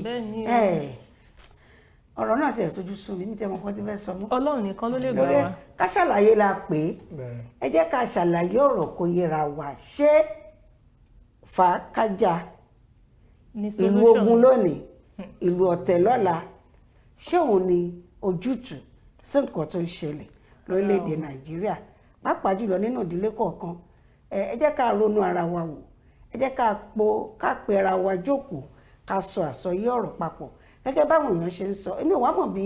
ọ̀rọ̀ náà ti ẹ̀ tójú sùn mí ní tẹ́mọ̀ kan ti fẹ́ sọ mọ́. Ọlọ́run nìkan ló lè gbà wá. ká ṣàlàyé la pé ẹ jẹ́ ká ṣàlàyé ọ̀rọ̀ kó yẹra wá ṣé fàákájà ìlú ogun lónìí ìlú ọ̀tẹ̀ lọ́la ṣé òun ni ojútùú sí nǹkan tó ń ṣẹlẹ̀ lórílẹ̀‐èdè Nàìjíríà pàápàá jùlọ nínú ìdílé kọ̀ọ̀kan ẹ jẹ́ ká ronú ara wa wò ẹ jẹ́ ká pe ara wa jókòó ká sọ àsọyé ọ̀rọ̀ papọ̀ gẹ́gẹ́ báwọn èèyàn ṣe ń sọ èmi ò wá mọ̀ bí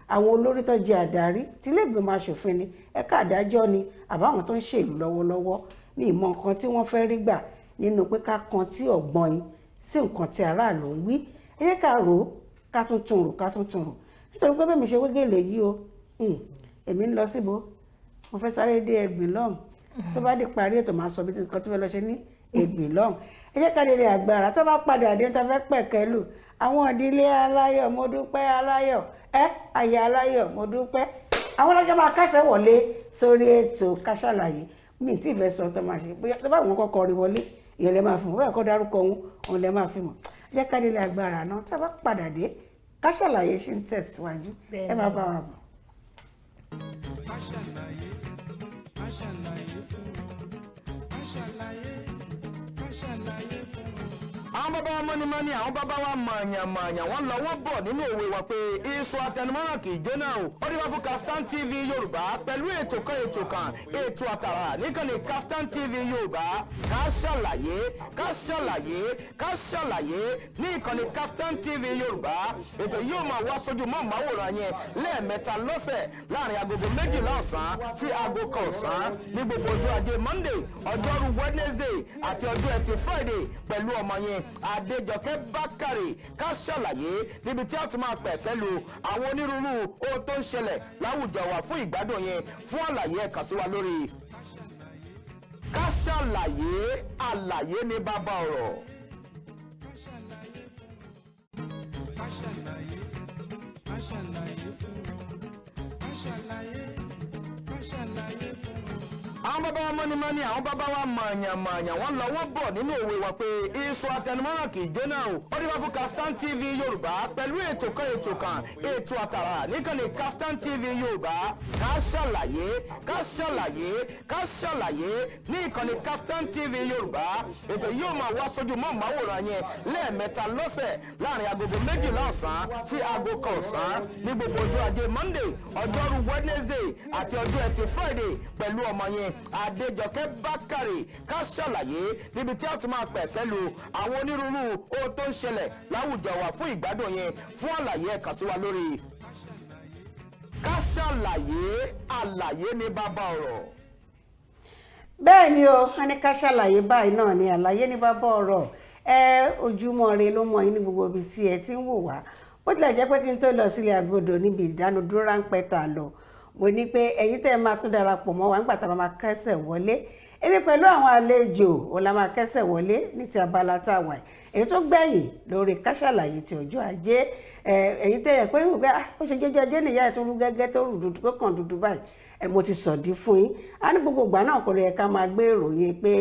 àwọn olórí tó jẹ àdarí tí ilé ìgbìmọ̀ aṣòfin ni ẹ̀ka àdájọ́ ni àbáwọn tó ń ṣèlú lọ́wọ́lọ́wọ́ ní ìmọ̀ nǹkan tí wọ́n fẹ́ rí gbà nínú pé ká kan tí ọ̀gbọ́n yín sí nǹkan tí aráàlú ń wí ẹ jẹ́ ká rò ó ká tún tún rò nítorí pé bẹ́ẹ̀ mi ṣe wégele yìí o èmi ń lọ síbo mo fẹ́ sáré dé Ẹ̀gbìn lọ́hùn tó bá dé parí ètò máa sọ bí nǹkan tó fẹ́ lọ ṣe ní Ẹ̀gbìn lọ́hùn ẹ jẹ́ ká lè rí agbára tó bá padà dé tó fẹ́ pẹ̀kẹ́ lù àwọn ìdílé aláyọ̀ mo dúpẹ́ aláyọ̀ àyà aláyọ̀ mo dúpẹ́ àwọn ọlọ́jọ́ máa kásẹ̀ wọlé sórí ètò Ká Sálàyé mi tí ìfẹ́ sọ tó máa ṣe bóyá tó bá wọn kọ́kọ́ rí wọlé ìyẹn lè máa fi mọ̀ bóyá kọ́ dárúkọ òun lè máa fi mọ̀ jẹ́ ká délé agbára náà tá a bá padà dé Ká Sálàyé ṣe ń tẹ̀síwájú ẹ máa bá wa bọ̀. Ká Sálàyé, Ká Sálàyé fún wọn, Ká Sálàyé, Ká Sálàyé fún wọn. Àwọn bàbá wa mọ́nímọ́ní àwọn bàbá wa mọ̀ọ̀yàn wọ́n lọ wọ́n bọ̀ nínú òwe wa pé iṣu àtẹnumọ́ràn kì í jóná o. Ó dé wá fún Kaftan TV Yorùbá pẹ̀lú ètò kan ètò àtàrà níkànnì Kaftan TV Yorùbá Ká Sálàyé Ká Sálàyé ní ìkànnì Kaftan TV Yorùbá. Ètò yóò máa wá sójú mọ́ọ̀máwòrán yẹn lẹ́ẹ̀mẹ́ta lọ́sẹ̀ láàrin agogo 12 ọ̀sán sí aago 1 ọ̀sán ní gbogbo ọjọ́ ajé Monday ọjọ́rú Wednesday àti ọjọ́ ẹtì Friday pẹ̀lú ọmọ yẹn Adéjọkẹ́ Bákàrè Ká Sálàyé níbi tí a ti máa pẹ̀kẹ́lu àwọn onírúurú ohun tó ń ṣẹlẹ̀ láwùjọ wa fún ìgbádùn yẹn fún àlàyé ẹ kàn sí wa lórí Ká Sálàyé àlàyé ní bàbá ọ̀rọ̀. Ká Sálàyé, Ká Sálàyé fún wọn, Ká Sálàyé, Ká Sálàyé fún wọn. Àwọn bàbá wa mọ́nímọ́ní àwọn bàbá wa mọ̀ọ̀yàn wọ́n lọ wọ́n bọ̀ nínú òwe wa pé iṣu àtẹnumọ́ràn kì í jóná o. Ó dé wá fún Kaftan TV Yorùbá pẹ̀lú ètò kan ètò àtàrà níkànnì Kaftan TV Yorùbá Ká Sálàyé ní ìkànnì Kaftan TV Yorùbá. Ètò yóò máa wá sójú mọ́ọ̀máwòrán yẹn lẹ́ẹ̀mẹ́ta lọ́sẹ̀ láàrin agogo 12 ọ̀sán sí aago 1 ọ̀sán ní gbogbo ọjọ́ ajé Monday ọjọ́rú Wednesday àti ọjọ́ ẹtì Friday pẹ̀lú ọmọ yẹn Adéjọkẹ́ Bákàrè Ká Sálàyé níbi tí a ti máa pẹ̀kẹ́lu àwọn onírúurú ohun tó ń ṣẹlẹ̀ láwùjọ wa fún ìgbádùn yẹn fún àlàyé ẹ kàn sí wa lórí Ká Sálàyé àlàyé ní bàbá ọ̀rọ̀. bẹ́ẹ̀ ni o a ní Ká Sálàyé báyìí náà ni àlàyé ní bàbá ọ̀rọ̀ ojúmọ́ ire ló mọ yín ní gbogbo ibi tí ẹ ti ń wò wá bó tilẹ̀ jẹ́ pé kí n tó lọ sílé agodo níbi ìdánudúró ráńpẹ́ tá a lọ mo ní pé ẹ̀yin tẹ́ máa tún darapọ̀ mọ́ wa nígbà tá a máa kẹ́sẹ̀ wọlé èmi pẹ̀lú àwọn àlejò wọn la máa kẹ́sẹ̀ wọlé ní ti abala tá a wà èyí tó gbẹ̀yìn lórí Ká Sálàyé ti ọjọ́ ajé ẹ̀yin tẹ́ yẹ pé ó ṣe jẹ́jọ́ ajé nìyá ẹ̀ tó rú gẹ́gẹ́ tó rú dúdú tó kàn dúdú báyìí mo ti sọ̀dí fún yín a ní gbogbo ìgbà náà kò lè ká máa gbé ìròyìn pé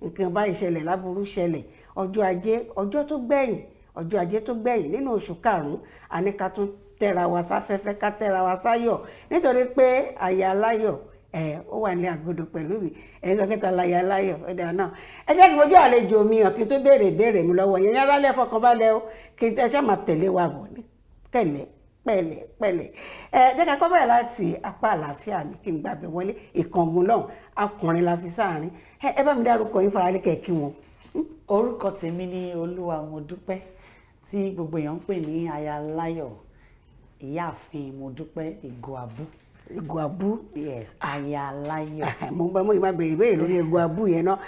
nǹkan báyìí ṣẹlẹ̀ láburú ṣẹlẹ̀ ọjọ́ ajé tó gbẹ̀yìn nínú oṣù karùn-ún a ní ká tún tẹ́ra wa sáfẹ́fẹ́ ká tẹ́ra wa sáyọ̀ nítorí pé àyà aláyọ̀ ó wà ní àgọ́dọ̀ pẹ̀lú mi ẹ̀yin sọ kẹta láyà aláyọ̀ ọ̀dà náà ẹ jẹ́ kí fojú àlejò mi hàn kí n tó béèrè ìbéèrè mi lọ́wọ́ yẹn yára lẹ́ fọkànbalẹ̀ o kí n ṣe máa tẹ̀lé wa bọ̀ ní kẹ̀lẹ́ pẹ̀lẹ́ jẹ́ ká kọ́ bẹ̀rẹ̀ láti apá àlàáfíà mi kí n gbàgbé wọlé ìkàngun lọ́hùn akùnrin la fi sáàrin ẹ bá mi dárúkọ yín fara lẹ́kẹ̀ẹ́ kí wọn. orúkọ tèmi ní Olúwa mo dúpẹ́ tí gbogbo èèyàn ń pè ní aya láyọ̀ ìyáàfin mo dúpẹ́ ìgò àbú. Ego Abu. Yes, aya aláyọ̀. Mo bá mo máa béèrè béèrè lórí Ego Abu yẹn náà.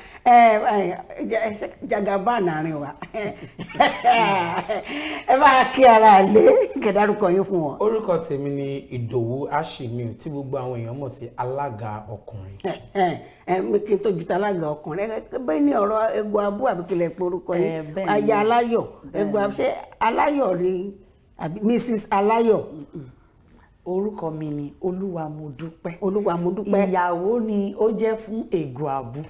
Jagaban àárín wa. Ẹ bá kí ara lé kẹdárúkọ yín fún wọn. Orúkọ tèmi ni Ìdòwú Ashimiu tí gbogbo àwọn èèyàn mọ̀ sí alága ọkùnrin. Mi kí n tó ju talága ọkùnrin bẹ́ẹ̀ ni ọ̀rọ̀ Ego Abu àbíkílẹ̀ pé orúkọ yín aya aláyọ̀ Ego Abu ṣé aláyọ̀ rí àbí Mrs. Aláyọ̀. Orúkọ mi ni Olúwamodúpẹ́. Olúwamodúpẹ́. Ìyàwó ni ó jẹ́ fún Ego Abu.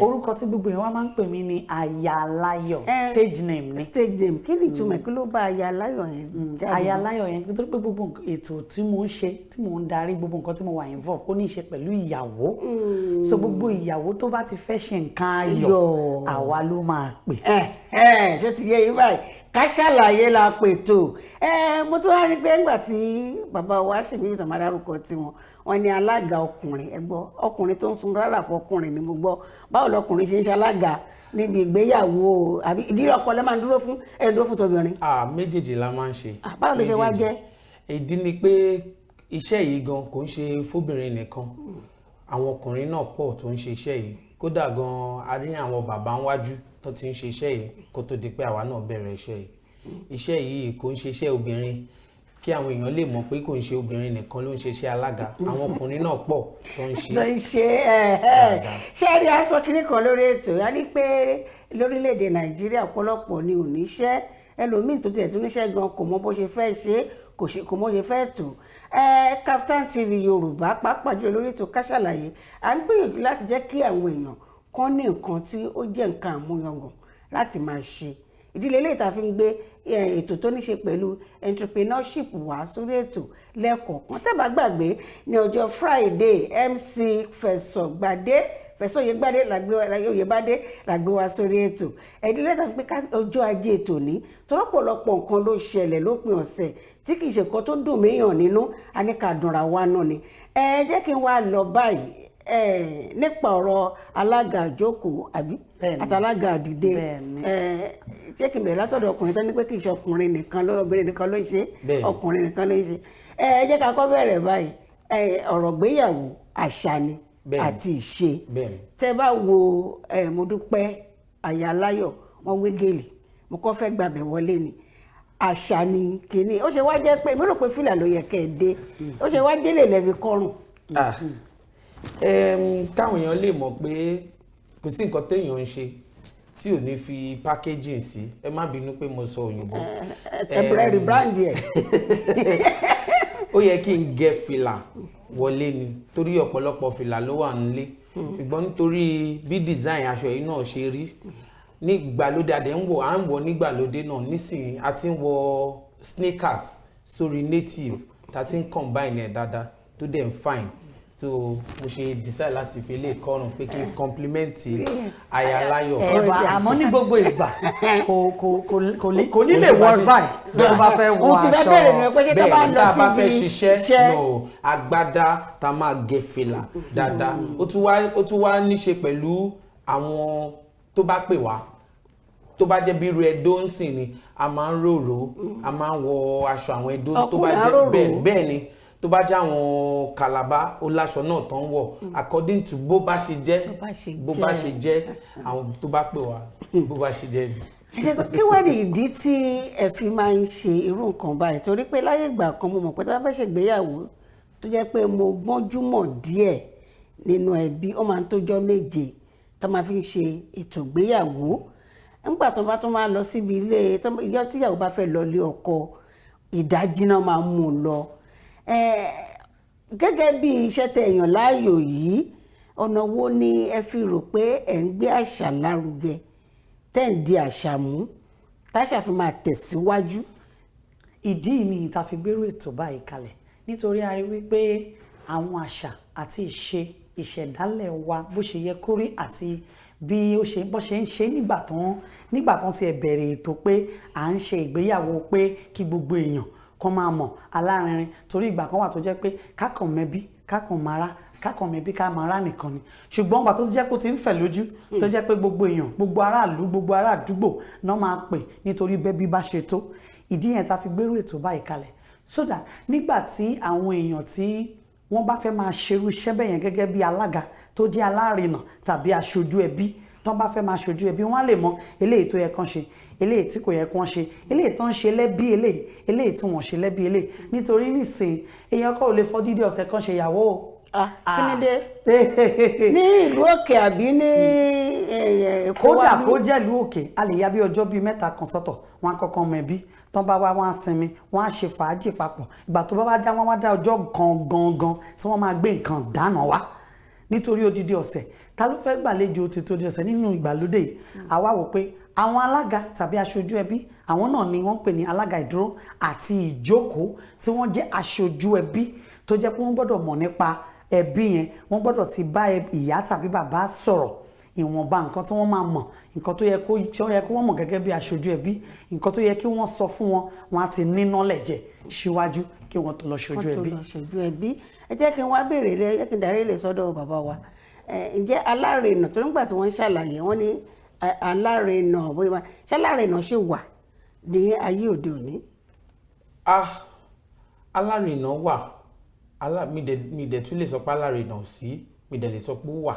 Orúkọ tí gbogbo èèyàn wá máa ń pè mí ni aya aláyọ̀. Stage name ni. Stage name kí ni ìtumọ̀ kí ló bá aya aláyọ̀ yẹn jáde? Aya aláyọ̀ yẹn nítorí pé gbogbo ètò tí mo ń ṣe tí mo ń darí gbogbo nǹkan tí mo wà involve ó ní í ṣe pẹ̀lú ìyàwó. So gbogbo ìyàwó tó bá ti fẹ́ ṣe nǹkan ayọ̀ àwa ló máa pè. Ṣé ti yé yín báyìí? Ká ṣàlàyé la pètò. Mo tún wá rí pé ńgbà tí bàbá wa ṣe mí ìtàn máa dárúkọ tiwọn wọn ni alága ọkùnrin ẹ gbọ́ ọkùnrin tó ń sun rárá fọkùnrin ni mo gbọ́ báwo lọkùnrin ṣe ń ṣalága níbi ìgbéyàwó àbí ìdílé ọkọ lẹ máa ń dúró fún dúró fún tóbìnrin. Méjèèjì la máa ń ṣe. Báwo ló ṣe wá jẹ́? Ìdí ni pé iṣẹ́ yìí gan kò ń ṣe fóbìnrin nìkan àwọn ọkùnrin náà pọ̀ tó ń ṣe iṣẹ́ yìí kódà gan a rí àwọn bàbá ńwájú tó ti ń ṣe iṣẹ́ yìí kó tó di pé àwa náà bẹ̀rẹ̀ iṣẹ́ yìí. Iṣẹ́ yìí kò ń ṣe iṣẹ́ obìnrin kí àwọn èèyàn lè mọ̀ pé kò ń ṣe obìnrin nìkan ló ń ṣe iṣẹ́ alága àwọn ọkùnrin náà pọ̀ tó ń ṣe. Ṣé rí aṣọ kínní kan lórí ètò yá ní pé lórílẹ̀‐èdè Nàìjíríà ọ̀pọ̀lọpọ̀ ni ò níṣẹ́ ẹlòmíì tó tiẹ̀ tún níṣẹ́ gan kò mọ bó ṣe fẹ́ ṣe kò mọ bó ṣe fẹ́ tò. Kaftan TV Yorùbá pàápàá jùlọ lórí ètò Ká Sálàyé à ń gbìyànjú láti jẹ́ kí àwọn èèyàn kan ní nǹkan tí ó jẹ́ nǹkan àmúyangàn láti máa ṣe ìdílé ilé ìta fi ń gbé ètò tó ní ṣe pẹ̀lú entrepreneurship wá sórí ètò lẹ́ẹ̀kọ̀ọ̀kan tẹ́ bá gbàgbé ní ọjọ́ Friday MC Fẹ̀sọ̀yẹgbádé làgbé wa sórí ètò ìdílé ìta fi pé ọjọ́ ajé ètò ní tọ́lọ́pọ̀lọpọ̀ nǹkan ló ṣẹlẹ̀ lópin ọ̀sẹ̀ tí kì í ṣe nǹkan tó dùn méèyàn nínú àníkàdùnra wa náà ni jẹ́ kí n wá lọ báyìí nípa ọ̀rọ̀ alága àjókòó àbí àtàlága àdìde ṣé kí n bẹ̀rẹ̀ látọ̀dọ̀ ọkùnrin tó ní pé kì í ṣe ọkùnrin nìkan obìnrin nìkan ló ń ṣe ọkùnrin nìkan ló ń ṣe jẹ́ ká kọ́ bẹ̀rẹ̀ báyìí ọ̀rọ̀ gbéyàwó àṣà ni àti ìṣe tẹ́ bá wo Modúpẹ́ aya Aláyọ̀ wọ́n wé gèlè mo kọ́ fẹ́ gbàbẹ̀ wọlé ni àṣà ni kìíní ó ṣe wá jẹ́ pé mi rò pé fìlà ló yẹ kẹ́ ẹ dé ó ṣe wá délé lẹ́fi kọ́rùn. Káwọn èèyàn lè mọ̀ pé kò sí nǹkan téèyàn ń ṣe tí ò ní fi packaging sí ẹ má bínú pé mo sọ òyìnbó. temporary brand yẹ. Ó yẹ kí n gẹ fìlà wọlé ni torí ọ̀pọ̀lọpọ̀ fìlà ló wà nílé ṣùgbọ́n nítorí bí design aṣọ yìí náà ṣe rí ní ìgbàlódé à ń wọ̀ nígbàlódé náà nísìnyí a ti ń wọ sneakers sórí native tá a ti ń combine ẹ̀ dáadáa tó dẹ̀ ń fine so mo ṣe decide láti fi lè kọrùn pé kí n compliment aya Aláyọ̀. Àmọ́ ní gbogbo ìgbà kò ní lè wọ báyìí tó bá fẹ́ wọ aṣọ bẹ́ẹ̀ tá a bá fẹ́ ṣiṣẹ́ no agbádá tá a máa gẹ fìlà dáadáa ó tún wá níṣe pẹ̀lú àwọn tó bá pè wá tó bá jẹ́ bí irú Ẹdó ń sìn ni a máa ń rorò a máa ń wọ aṣọ àwọn Ẹdó tó bá jẹ́ bẹ́ẹ̀ ni tó bá jẹ́ àwọn Kàlàbá ó láṣọ náà tó ń wọ̀ according to bó bá ṣe jẹ́ àwọn tó bá pè wá bó bá ṣe jẹ́. Kí wá ní ìdí tí ẹ fi máa ń ṣe irú nǹkan báyìí torí pé láyé ìgbà kan mo mọ̀ pé tí wọ́n fẹ́ ṣègbéyàwó tó jẹ́ pé mo gbọ́njúmọ̀ díẹ̀ nínú ẹbí ó máa ń tójọ́ méje tó máa fi ń ṣe ètò ìgbéyàwó nígbà tó bá tún máa lọ síbi ilé ìjọ tíyàwó bá fẹ́ lọ lé ọkọ ìdájí náà máa mú un lọ gẹ́gẹ́ bí iṣẹ́ tẹ́ yàn láàyò yìí ọ̀nà wo ni ẹ fi rò pé ẹ̀ ń gbé àṣà lárugẹ tẹ́ ń di àṣà mú táṣà fi máa tẹ̀síwájú. Ìdí ni ìta fi gbérò ètò báyìí kalẹ̀ nítorí a rí wípé àwọn àṣà àti ìṣe ìṣẹ̀dálẹ̀ wa bó ṣe yẹ kó rí àti bí bó ṣe ń ṣe nígbà tán ti bẹ̀rẹ̀ ètò pé à ń ṣe ìgbéyàwó pé kí gbogbo èèyàn kan máa mọ̀ alárinrin torí ìgbà kan wà tó jẹ́ pé kákan mẹ́bí kákan mara kákan mẹ́bí ká mara nìkan ni ṣùgbọ́n ìgbà tó ti jẹ́ pé ó ti ń fẹ̀ lójú tó jẹ́ pé gbogbo èèyàn gbogbo aráàlú gbogbo ará àdúgbò náà máa pè nítorí bẹ́bí bá ṣe tó ìdí yẹn ta fi gbérú ètò báyìí kalẹ̀ sódà nígbà tí àwọn èèyàn tí wọ́n bá fẹ́ máa ṣerú iṣẹ́ bẹ́ẹ̀ yẹn gẹ́gẹ́ bí alága tó jẹ́ alárinà tàbí aṣojú ẹbí tó bá fẹ́ máa ṣojú ẹbí wọ́n á lè mọ eléyìí tó yẹ kán ṣe eléyìí tí kò yẹ kán ṣe eléyìí tó ń ṣe lẹ́bí eléyìí tí wọ́n ṣe lẹ́bí eléyìí nítorí nísìnyí èèyàn kọ́ ò lè fọ́ dídí ọ̀sẹ̀ kan ṣe ìyàwó o. kí ni dé ní ìlú òkè àbí ní èkó wa kódà kó jẹ́ ìlú òkè a lè ya bí ọjọ́ bíi mẹ́ta kan sọ́tọ̀ wọn á kọ́kọ́ mọ ẹbí tán bá wá wọn á sinmi wọn á ṣe fàájì papọ̀ ìgbà tó bá wá dá wọn wá dá ọjọ́ gangan tí wọ́n máa gbé nǹkan dáná wá nítorí odidi ọ̀sẹ̀ ta ló fẹ́ gbàlejò ti tó di ọ̀sẹ̀ nínú ìgbàlódé yìí àwa wò pé àwọn alága tàbí aṣojú ẹbí àwọn náà ni wọ́n pè ní alága ìdúró àti ìjókòó tí wọ́n jẹ́ aṣojú ẹbí tó jẹ́ pé wọ́n gbọ́dọ̀ mọ̀ nípa ẹbí yẹn wọ́n gbọ́dọ̀ ti bá ìyá tàbí bàbá sọ̀rọ̀ ìwọ̀nba nǹkan tí wọ́n máa mọ̀ nǹkan tó yẹ kó wọ́n mọ̀ gẹ́gẹ́ bí aṣojú ẹbí nǹkan tó yẹ kí wọ́n sọ fún wọn wọn á ti níná lẹ̀jẹ̀ síwájú kí wọ́n tó lọ ṣojú ẹbí. ẹ jẹ́ kí n wá béèrè rẹ ẹ kí n darí lè sọ́dọ̀ bàbá wa ǹjẹ́ alárinà tó nígbà tí wọ́n ń ṣàlàyé wọ́n ní alárinà bóyá ṣálárinà ṣì wà ní ayé òde òní. alárinà wà mi dẹ̀ tún lè sọ pé alárinà ò sí mi dẹ̀ lè sọ pé ó wà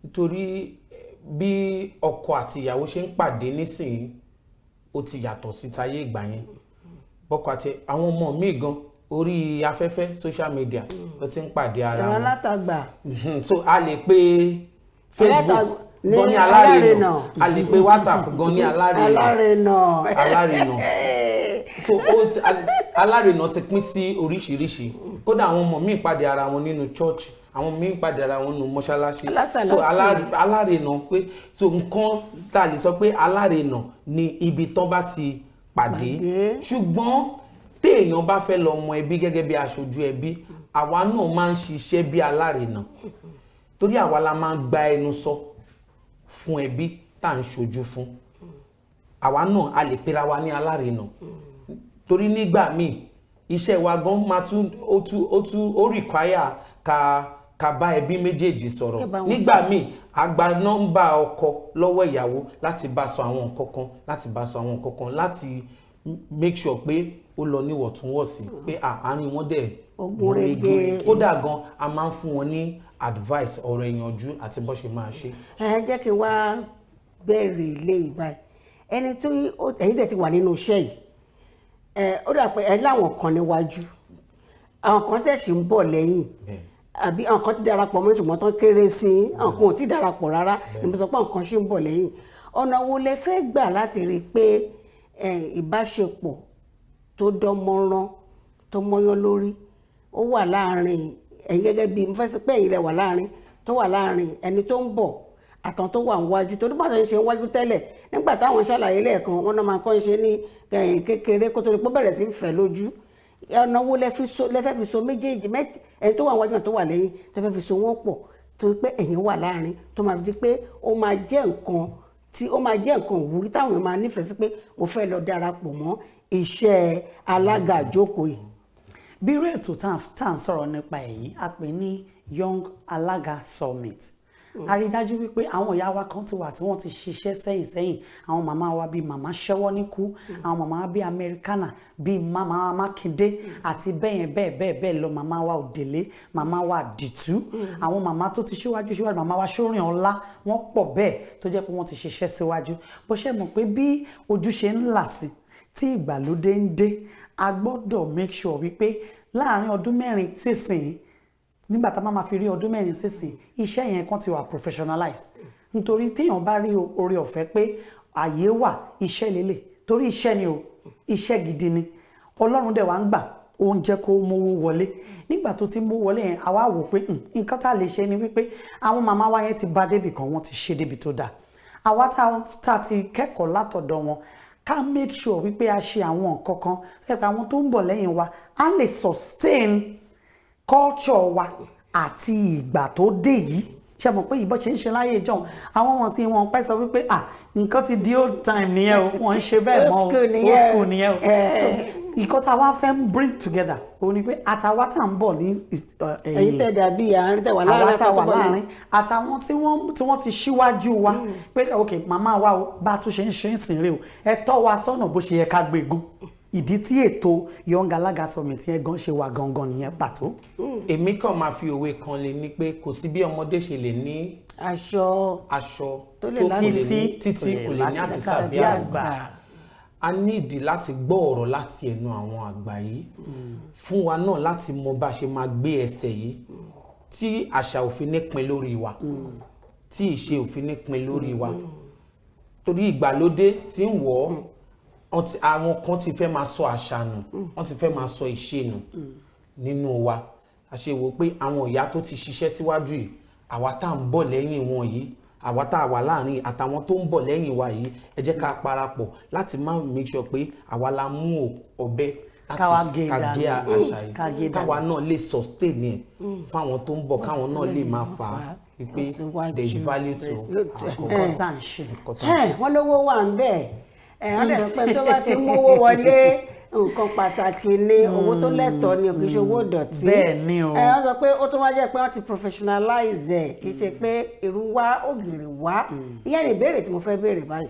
nítorí bí ọkọ àti ìyàwó ṣe ń pàdé nísìnyí ó ti yàtọ̀ sí tayé ìgbà yẹn bọ́kọ àti àwọn ọmọ míì gan orí afẹ́fẹ́ social media ló ti ń pàdé ara wọn. ìran alátagbà. so a lè pe Facebook gan ní alárinà a lè pe WhatsApp gan ní alárinà so alárinà ti pín sí oríṣiríṣi kódà àwọn ọmọ míì pàdé ara wọn nínú church àwọn míì pàdé ara wọn nínú mọ́ṣáláṣí so alárinà pé so nǹkan tá a lè sọ pé alárinà ni ibi tán bá ti pàdé ṣùgbọ́n téèyàn bá fẹ́ lọ mọ ẹbí gẹ́gẹ́ bí aṣojú ẹbí àwa náà máa ń ṣiṣẹ́ bí alárinà torí àwa la máa ń gba ẹnu sọ fún ẹbí tá à ń ṣojú fún àwa náà a lè pera wa ní alárinà torí nígbà míì iṣẹ́ wa gan máa tún ó require ká bá ẹbí méjèèjì sọ̀rọ̀ nígbà míì a gba nọ́mbà ọkọ lọ́wọ́ ìyàwó láti bá sọ àwọn nǹkan kan láti make sure pé ó lọ níwọ̀ntúnwọ̀nsì pé àárín wọn dẹ̀ ògúnrégé kódà gan a máa ń fún wọn ní advice ọ̀rọ̀ ìyànjú àti bó ṣe máa ṣe. ẹ jẹ́ kí n wá bẹ̀rẹ̀ ilé ìbáyìí ẹni tó ẹ̀yin tẹ̀ ti wà nínú iṣẹ́ yìí ó dà pé ẹ láwọn kan níwájú àwọn kan tẹ̀ sí ń bọ̀ lẹ́yìn àbí àwọn kan ti darapọ̀ mọ́ ṣùgbọ́n tán kéré sí i àwọn kan ò ti darapọ̀ rárá ni mo sọ pé àwọn kan ṣì ń bọ̀ lẹ́yìn ọ̀nà wo lẹ fẹ́ gbà láti rí i pé ìbáṣepọ̀ tó dán mọ́rán tó mọ́yán lórí ó wà láàrin ẹ̀yin gẹ́gẹ́ bí mo fẹ́ sọ pé ẹ̀yin lẹ wà láàrin tó wà láàrin ẹni tó ń bọ̀ àtàn tó wà níwájú torí bá tó ń ṣe níwájú tẹ́lẹ̀ nígbà táwọn ṣàlàyé lẹ́ẹ̀kan wọn náà máa kọ́ ń ṣe ní kékeré kó tó di pé bẹ̀rẹ̀ sí ń fẹ̀ lójú ọ̀nà wo lẹ fẹ́ fi so méjèèjì ẹni tó wà níwájú àti tó wà lẹ́yìn tẹ́ fẹ́ fi so wọ́n pọ̀ torí pé ẹ̀yin wà láàrin tó máa fi di pé ó máa jẹ́ nǹkan òwúrí táwọn èèyàn máa nífẹ̀ẹ́ sí pé mo fẹ́ lọ darapọ̀ mọ́ iṣẹ́ alága àjókòó yìí. bí irú ètò tá à ń sọ̀rọ̀ nípa èyí a pè ní Young Alaga Summit a rí dájú wípé àwọn ìyá wa kan ti wà tí wọ́n ti ṣiṣẹ́ sẹ́yìn àwọn màmá wa bíi màmá ṣẹ́wọ́ níkú àwọn màmá wa bíi Amẹ́ríkánà bíi màmá Mákindé àti bẹ́ẹ̀ lọ màmá wa Òdèlé màmá wa Dìtú àwọn màmá tó ti ṣíwájú màmá wa Ṣórìn Ọlá wọ́n pọ̀ bẹ́ẹ̀ tó jẹ́ pé wọ́n ti ṣiṣẹ́ síwájú bó ṣe mọ̀ pé bí ojú ṣe ń là sí tí ìgbàlódé ń dé a gbọ́dọ̀ make sure wípé láàárín ọdún mẹ́rin sísìn nígbà tá a máa fi rí ọdún mẹ́rin sísìn iṣẹ́ yẹn kan ti wà professionalize nítorí téèyàn bá rí oore ọ̀fẹ́ pé àyè wà iṣẹ́ lélẹ̀ torí iṣẹ́ ni o iṣẹ́ gidi ni Ọlọ́run dẹ̀ wá ń gbà ó ń jẹ́ kó mówó wọlé nígbà tó ti mówó wọlé yẹn àwa wò pé nǹkan tá a lè ṣe ni wípé àwọn màmá wa yẹn ti bá débì kan wọ́n ti ṣe débi tó dáa àwa tá a ti kẹ́kọ̀ọ́ látọ̀dọ̀ wọn ká make sure wípé a ṣe àwọn nǹkan kan ṣẹ́pẹ́ àwọn tó ń bọ̀ lẹ́yìn wa á lè sustain culture wa àti ìgbà tó dé yìí ṣe mọ̀ pé ìbọn ṣe ń ṣe láyé ìjọ àwọn wọn sí wọn pẹ́ sọ wípé nǹkan ti di old time nìyẹn o wọ́n ń ṣe bẹ́ẹ̀ mọ́ old school nìyẹn o nǹkan tá a wá fẹ́ bring together òun ni pé àtàwa tá à ń bọ̀ ní ẹ̀yin tẹ̀ dàbí àárín tẹ̀ wà láàrin àtàwọn tí wọ́n ti ṣíwájú wa pé ok màmá wa o bá a tún ṣe ń ṣe ń sìn rè o ẹ tọ́ wa sọ́nà bó ṣe yẹ ká gbégun ìdí tí ètò Young Alaga Summit yẹn gan ṣe wà gangan nìyẹn pàtó. èmi kàn máa fi òwe kan lé ní pé kò sí bí ọmọdé ṣe lè ní aṣọ tó kò lè ní títí kò lè ní àtìsà bí àgbà. A ní ìdí láti gbọ́ ọ̀rọ̀ láti ẹnu àwọn àgbà yìí fún wa náà láti mọ bá ṣe máa gbé ẹsẹ̀ yìí tí àṣà òfin ní pin lórí wa tí ìṣe òfin ní pin lórí wa torí ìgbàlódé tí ń wọ̀ àwọn kan ti fẹ́ máa sọ àṣà nù wọ́n ti fẹ́ máa sọ ìṣe nù nínú wa a ṣe wò pé àwọn ìyá tó ti ṣiṣẹ́ síwájú yìí àwa tá à ń bọ̀ lẹ́yìn wọn yìí àwa tá a wà láàrin àtàwọn tó ń bọ̀ lẹ́yìn wa yìí ẹ jẹ́ ká parapọ̀ láti máa make sure pé àwa la mú ọ̀bẹ láti kàgé àṣà yìí káwa náà lè sustain ẹ̀ fún àwọn tó ń bọ̀ káwọn náà lè máa fà á wípé there is value to nǹkan tá à ń ṣe. wọ́n lówó wà ń bẹ̀ wọ́n lè pẹ́ tó bá ti mówó wọlé nǹkan pàtàkì ni owó tó lẹ́tọ̀ọ́ ni kì í ṣe owó ìdọ̀tí. bẹ́ẹ̀ ni o. wọ́n sọ pé ó tún wá jẹ́ pé wọ́n ti professionalize ẹ̀ kì í ṣe pé èrú wá ògìrì wá ìyẹn ní ìbéèrè tí mo fẹ́ béèrè báyìí.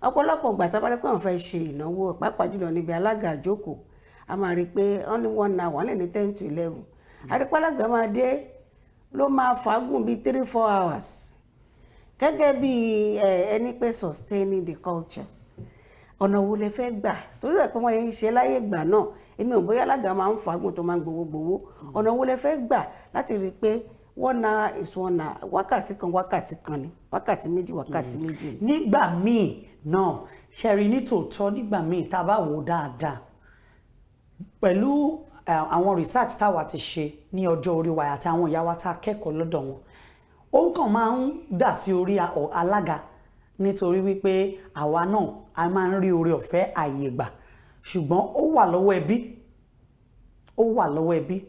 ọ̀pọ̀lọpọ̀ ìgbà tá a bá rí pé wọ́n fẹ́ ṣe ìnáwó pàápàá jùlọ níbi alága àjókòó a máa rí i pé wọ́n ní 1 hour wọ́n lè ní 10 to 11 àrípá alága máa dé ló máa fàágùn bíi 3-4 hours gẹ́gẹ́ bí ẹni pé sustaining the culture ọ̀nà wo lẹ fẹ́ gbà torí rẹ̀ pé wọ́n yẹn ń ṣe láyé ìgbà náà èmi ò bóyá alága máa ń fàágùn tó máa ń gbowó ọ̀nà wo lẹ fẹ́ gbà láti rí i pé 1 hour is 1 hour wákàtí kan ni wákàtí méjì. nígbà míì náà ṣẹ̀rí nítòótọ́ nígbà míì tá a bá wò ó dáadáa pẹ̀lú àwọn research táwa ti ṣe ní ọjọ́ orí wa àti àwọn ìyá wa tá a kẹ́kọ̀ọ́ lọ́dọ̀ wọn ó kàn máa ń dà sí orí alága nítorí wípé àwa náà a máa ń rí oore ọ̀fẹ́ àyè gbà ṣùgbọ́n ó wà lọ́wọ́ ẹbí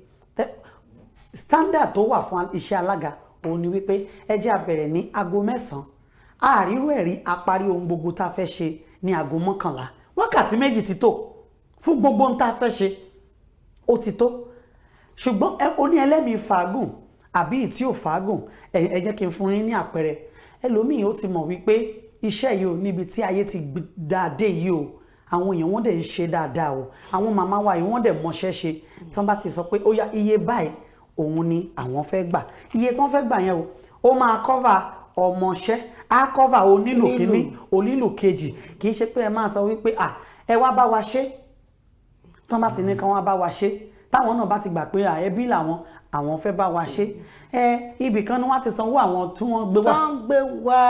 standard tó wà fún iṣẹ́ alága òun ni wípé ẹ jẹ́ a bẹ̀rẹ̀ ní aago 9 àárírú ẹ̀rí apárí ohun gbogbo tá a fẹ́ ṣe ní aago 11 wákàtí 2 ti tó fún gbogbo ohun tá a fẹ́ ṣe ó ti tó ṣùgbọ́n ó ní ẹlẹ́mìí fàágùn àbí tí ò fàágùn ẹ jẹ́ kí n fún yín ní àpẹẹrẹ ẹlòmíì ó ti mọ̀ wípé iṣẹ́ yìí ò níbi tí ayé ti dáadé yìí o àwọn èèyàn wọ́n dẹ̀ ń ṣe dáadáa o àwọn màmá wa yìí wọ́n dẹ̀ mọṣẹ́ ṣe tí wọ́n bá ti sọ pé ó yá iye báyìí òun ni àwọn fẹ́ gbà iye tí wọ́n fẹ́ gbà yẹn o ó máa cover ọmọṣẹ́ á cover onílù kínní onílù kejì kì í ṣe pé ẹ máa sọ wípé ẹ wá bá wa ṣe tí wọ́n bá ti ní kí wọ́n bá wa ṣe táwọn náà bá ti gbà pé ẹbí làwọn àwọn fẹ́ bá wa ṣe ibì kan ni wọ́n ti sanwó àwọn tí wọ́n gbé wá. wọ́n gbé wá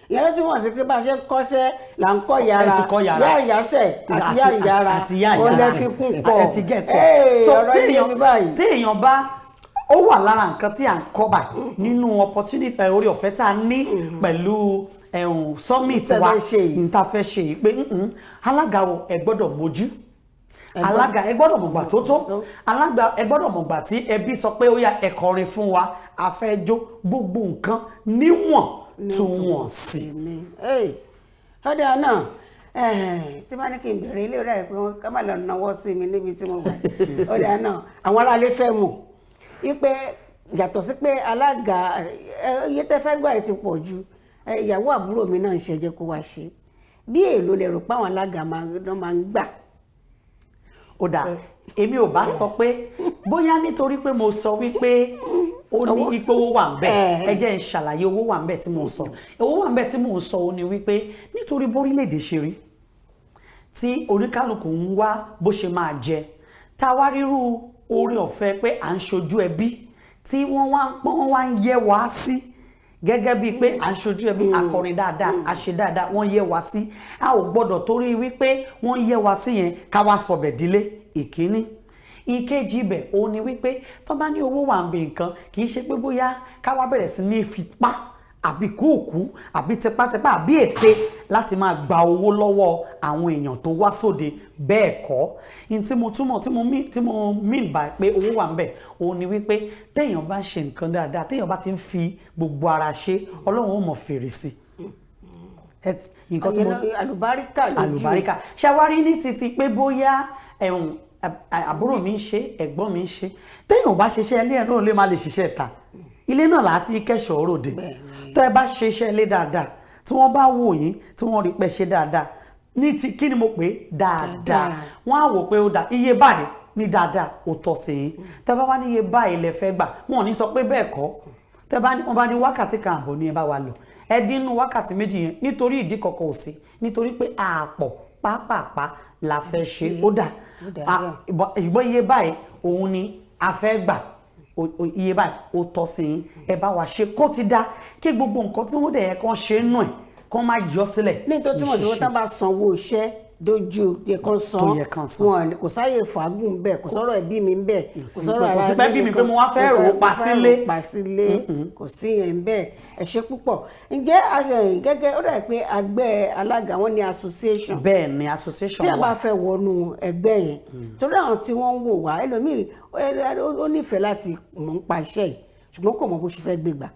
ìyẹn ló túmọ̀ sí pé bá a ṣe ń kọ́ṣẹ́ là ń kọ́ yàrá yá ìyásẹ̀ àti yá ìyára ó lè fi kún pọ̀ ọ̀rọ̀ yìí mi báyìí. tí èèyàn bá ó wà lára nǹkan tí à ń kọ́ bá nínú opportunity orí ọ̀fẹ́ tá a ní pẹ̀lú summit wa níta fẹ́ ṣe yìí pé alága ẹ gbọ́dọ̀ mójú alága ẹ gbọ́dọ̀ mọ̀gbà tó tó alága ẹ gbọ́dọ̀ mọ̀gbà tí ẹbí sọ pé ó yá ẹ kọrin fún wa a fẹ́ jó gbogbo nǹkan níwọ̀n tó wọ̀n sí. ọdẹ àná tí bá ní kí n bẹ̀rẹ̀ ilé rẹ̀ pé wọ́n ká má lọ náwó sí mi níbi tí mo wà ọdẹ àná àwọn aráalé fẹ́ mọ̀ wípé yàtọ̀ sí pé alága iye tẹ́ fẹ́ gbà ti pọ̀ ju ìyàwó àbúrò mi náà ń ṣe jẹ́ kó wá ṣe bí èèlò lè rò pé àwọn alága máa ń gbà. ó dà èmi ò bá sọ pé bóyá nítorí pé mo sọ wípé ó ní ipò owó wà ń bẹ ẹ jẹ́ n ṣàlàyé owó wà ń bẹ tí mò ń sọ owó wà ń bẹ tí mò ń sọ ó ní wípé nítorí bórílẹ̀-èdè ṣe rí tí oníkálukú ń wá bó ṣe máa jẹ tá a wá rírú oore ọ̀fẹ́ pé à ń ṣojú ẹbí tí wọ́n wá ń yẹ wá sí gẹ́gẹ́ bíi pé à ń ṣojú ẹbí akọrin dáadáa a ṣe dáadáa wọ́n yẹ wá sí a ò gbọ́dọ̀ torí wípé wọ́n yẹ wá sí yẹn ká wá sọbẹ̀ dílé ìkíní ìkejì ibẹ̀ òun ni wípé tó bá ní owó wà ń bẹ nǹkan kì í ṣe pé bóyá ká wá bẹ̀rẹ̀ sí ní fipá àbí kúùkú àbí tipátipá àbí ète láti máa gba owó lọ́wọ́ àwọn èèyàn tó wá sóde bẹ́ẹ̀ kọ́ in tí mo túmọ̀ tí mo mean by pé owó wà ń bẹ̀ òun ni wípé téèyàn bá ṣe nǹkan dáadáa téèyàn bá ti ń fi gbogbo ara ṣe ọlọ́run ó mọ̀ fèrè sí nǹkan tí mo àlùbáríkà ṣàwárí ní títí pé bóyá àbúrò mi ń ṣe ẹ̀gbọ́n mi ń ṣe téèyàn bá ṣiṣẹ́ ilé ẹ̀ náà lè má lè ṣiṣẹ́ ìta ilé náà láti kẹ́ṣọ̀ọ́ ròde tó ẹ bá ṣe iṣẹ́ ilé dáadáa tí wọ́n bá wò yín tí wọ́n rí pẹ́ ṣe dáadáa ní ti kí ni mo pè dáadáa wọ́n á wò pé ó dá iye báyìí ní dáadáa ó tọ́ sí yín tẹ́ bá wá ní iye báyìí lẹ fẹ́ gbà wọn ò ní sọ pé bẹ́ẹ̀ kọ́ tẹ́ bá wọ́n bá ní wákàtí kan àbọ̀ ni ẹ bá wa lò ẹ dínú wákàtí méjì yẹn nítorí ìdí kọ̀ọ̀kan ò sí nítorí pé àpọ̀ pápápá la fẹ́ ṣe ó dà ìgbọ́ iye báyìí òun ni a fẹ́ gbà iye báyìí ó tọ́ sí yín ẹ bá wa ṣe kó ti dá kí gbogbo nǹkan tí wọ́n dẹ̀ yẹ kán ṣe nù ẹ̀ kán má yọ sílẹ̀. nítorí tí wọ́n ti wọ́n tá bá sanwó iṣẹ́ dojú yẹ kan san wọn kò sáyè fàágùn bẹ́ẹ̀ kò sọ̀rọ̀ ẹbí mi bẹ́ẹ̀ kò sọ̀rọ̀ ara kò sí pé bí mi pé mo wá fẹ́ rò ó pa sílé kò sí yẹn bẹ́ẹ̀ ẹ ṣé púpọ̀ ǹjẹ́ gẹ́gẹ́ ó dàbí pé àgbẹ̀ alága wọn ní association bẹ́ẹ̀ ni association tí a bá fẹ́ wọnú ẹgbẹ́ yẹn torí àwọn tí wọ́n ń wò wá ẹlòmíì ó nífẹ̀ẹ́ láti mọ̀ ń pa iṣẹ́ yìí ṣùgbọ́n kò mọ̀ bó ṣe fẹ́ gbégbà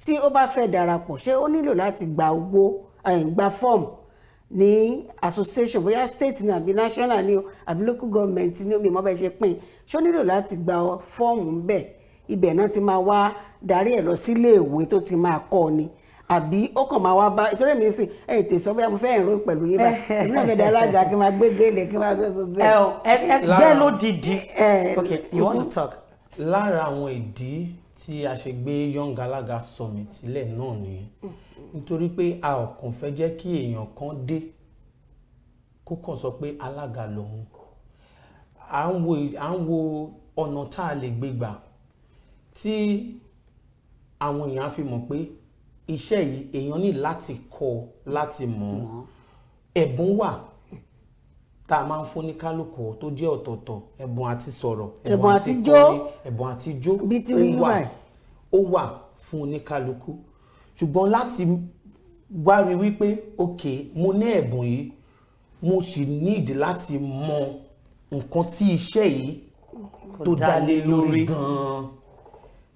tí ó bá fẹ́ darapọ̀ ṣé ó nílò láti gba fọ́ọ̀mù ní association bóyá state ní àbí national ní o àbí local government ní omi ìmọ̀bẹ̀ ṣe pín ṣó nílò láti gba fọ́ọ̀mù ńbẹ̀ ibẹ̀ náà ti máa wá darí ẹ̀ lọ sílé ìwé tó ti máa kọ́ ni àbí ó kàn máa wá bá ìtọ́jú mi sìn ètè sọ bóyá mo fẹ́ ẹ̀rọ pẹ̀lú yín bá èmi náà fẹ́ da alága kí n máa gbé gèlè kí n máa gbé gbogbo ẹ̀. ẹgbẹ́ ló dìdí okay you want to talk. lára àwọn ìdí tí a ṣe gbé Young Alaga Summit sílẹ̀ náà nìyẹn nítorí pé a ò kàn fẹ́ jẹ́ kí èèyàn kan dé kó kàn sọ pé alága lòun à ń wo ọ̀nà tá a lè gbé gbà tí àwọn èèyàn á fi mọ̀ pé iṣẹ́ yìí èèyàn ní láti kọ́ láti mọ̀ ọ́ ẹ̀bùn wà tá a máa ń fún ní kálukú tó jẹ́ ọ̀tọ̀ọ̀tọ̀ ẹ̀bùn àti sọ̀rọ̀ ẹ̀bùn àti jó ẹ̀bùn àti jó ó wà fún oníkálukú ṣùgbọ́n láti wá rí wípé ok mo ní ẹ̀bùn yìí mo sì need láti mọ nǹkan tí iṣẹ́ yìí tó dá lé lórí gan-an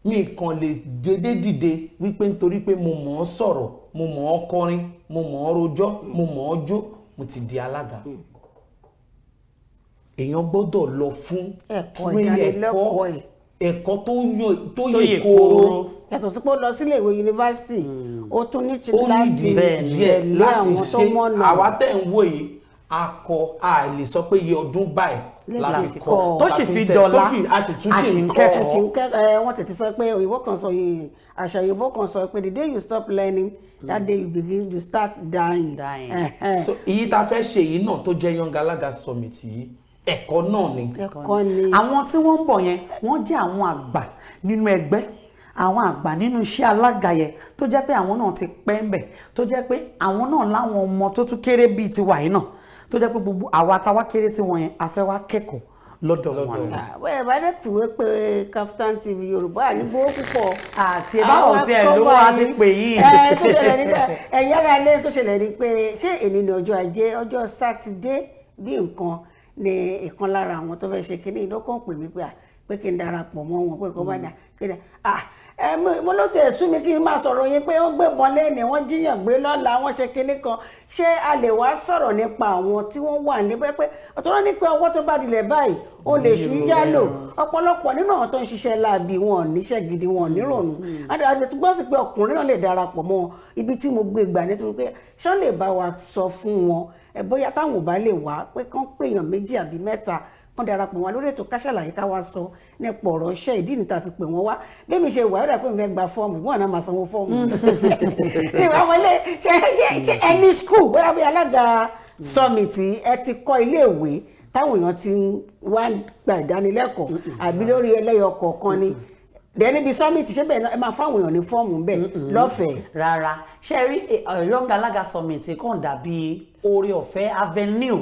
mi kàn lè dédé dìde wípé nítorí pé mo mọ̀ ọ́ sọ̀rọ̀ mo mọ̀ ọ́ kọrin mo mọ̀ ọ́ rojọ́ mo mọ̀ ọ́ jó mo ti di alága èèyàn gbọ́dọ̀ lọ fún ẹ̀kọ́ tó yè kooro yàtọ̀ sí pé ó lọ sílé ìwé yunifásitì ó tún ní láti tẹ̀lé àwọn tó mọ̀nà. àwa tẹ̀ ń wò yìí a lè sọ pé iye ọdún báyìí la fi kọ́ tó sì fi dọ̀la a sì tún ṣe ń kọ́. wọ́n tètè sọ pé òyìnbó kan sọ yìí àṣà òyìnbó kan sọ pé the day you stop learning that day you start dying. so èyí tá a fẹ́ ṣe yìí náà tó jẹ́ Young Alaga Summit yìí ẹ̀kọ́ náà ni. àwọn tí wọ́n ń bọ̀ yẹn wọ́n jẹ́ àwọn àgbà nínú ẹgbẹ́ àwọn àgbà nínú iṣẹ́ alága yẹn tó jẹ́ pé àwọn náà ti pẹ́ ń bẹ̀ tó jẹ́ pé àwọn náà láwọn ọmọ tó tún kéré bíi tiwa yìí náà tó jẹ́ pé gbogbo àwa táwa kéré sí wọn yẹn a fẹ́ wá kẹ́kọ̀ọ́ lọ́dọ̀ wọn. wẹ́ẹ̀ bá dẹ̀ fìwé pé Kaftan TV Yorùbá ànígbó púpọ̀ àti ìbáwọ̀ tí ẹ̀ lówó á ti pè yìí. tó ṣẹlẹ̀ ní ẹ̀yà ara ilé tó ṣẹlẹ̀ ní pé ṣé èní ni ọjọ́ Ajé ọjọ́ Sátidé bí nǹkan ni ìkan lára àwọn tó fẹ́ ṣe kínní ìdókòwò pè mí pé kí n darapọ̀ mọ́ wọn pé kó bá dà kéde mo ló tẹ̀ sú mi kí n máa sọ̀rọ̀ yín pé wọ́n gbébọn lẹ́nu wọ́n jíyàn gbé lọ́la wọ́n ṣe kinní kan ṣé a lè wá sọ̀rọ̀ nípa àwọn tí wọ́n wà ní pé ọ̀tọ́rọ́ ní pé ọwọ́ tó bá dilẹ̀ báyìí ó lè ṣú yálò ọ̀pọ̀lọpọ̀ nínú àwọn tó ń ṣiṣẹ́ láabi wọn níṣẹ́ gidi wọn nírònú àti tó gbọ́ sí pé ọkùnrin náà lè darapọ̀ mọ́ ibi tí mo gbé gbà nítorí pé ṣé lè bá wa sọ fún wọn bóyá táwọn ò bá lè wá pé kán péyàn méjì àbí mẹ́ta wọ́n darapọ̀ wọn lórí ètò Ká Sálàyé ká wá sọ nípa ọ̀rọ̀ iṣẹ́ ìdí níta fi pè wọ́n wá bí mi ṣe wà ó dà pé mi fẹ́ gba fọ́ọ̀mù ìwọ̀n náà máa sanwó fọ́ọ̀mù. ìwà wọlé ṣe ẹni skul bóyá bí alága summit ẹ ti kọ́ iléèwé táwọn èèyàn ti wá gba ìdánilẹ́kọ̀ọ́ àbí lórí ẹlẹ́yọ kọ̀ọ̀kan ni dẹ̀ níbi summit ṣé bẹ́ẹ̀ ẹ máa fáwọn èèyàn ní fọ́ọ̀mù bẹ́ẹ̀ lọ́fẹ̀ẹ́. rárá ṣe rí Young Alaga Summit kàn dàbí oore ọ̀fẹ́ avenue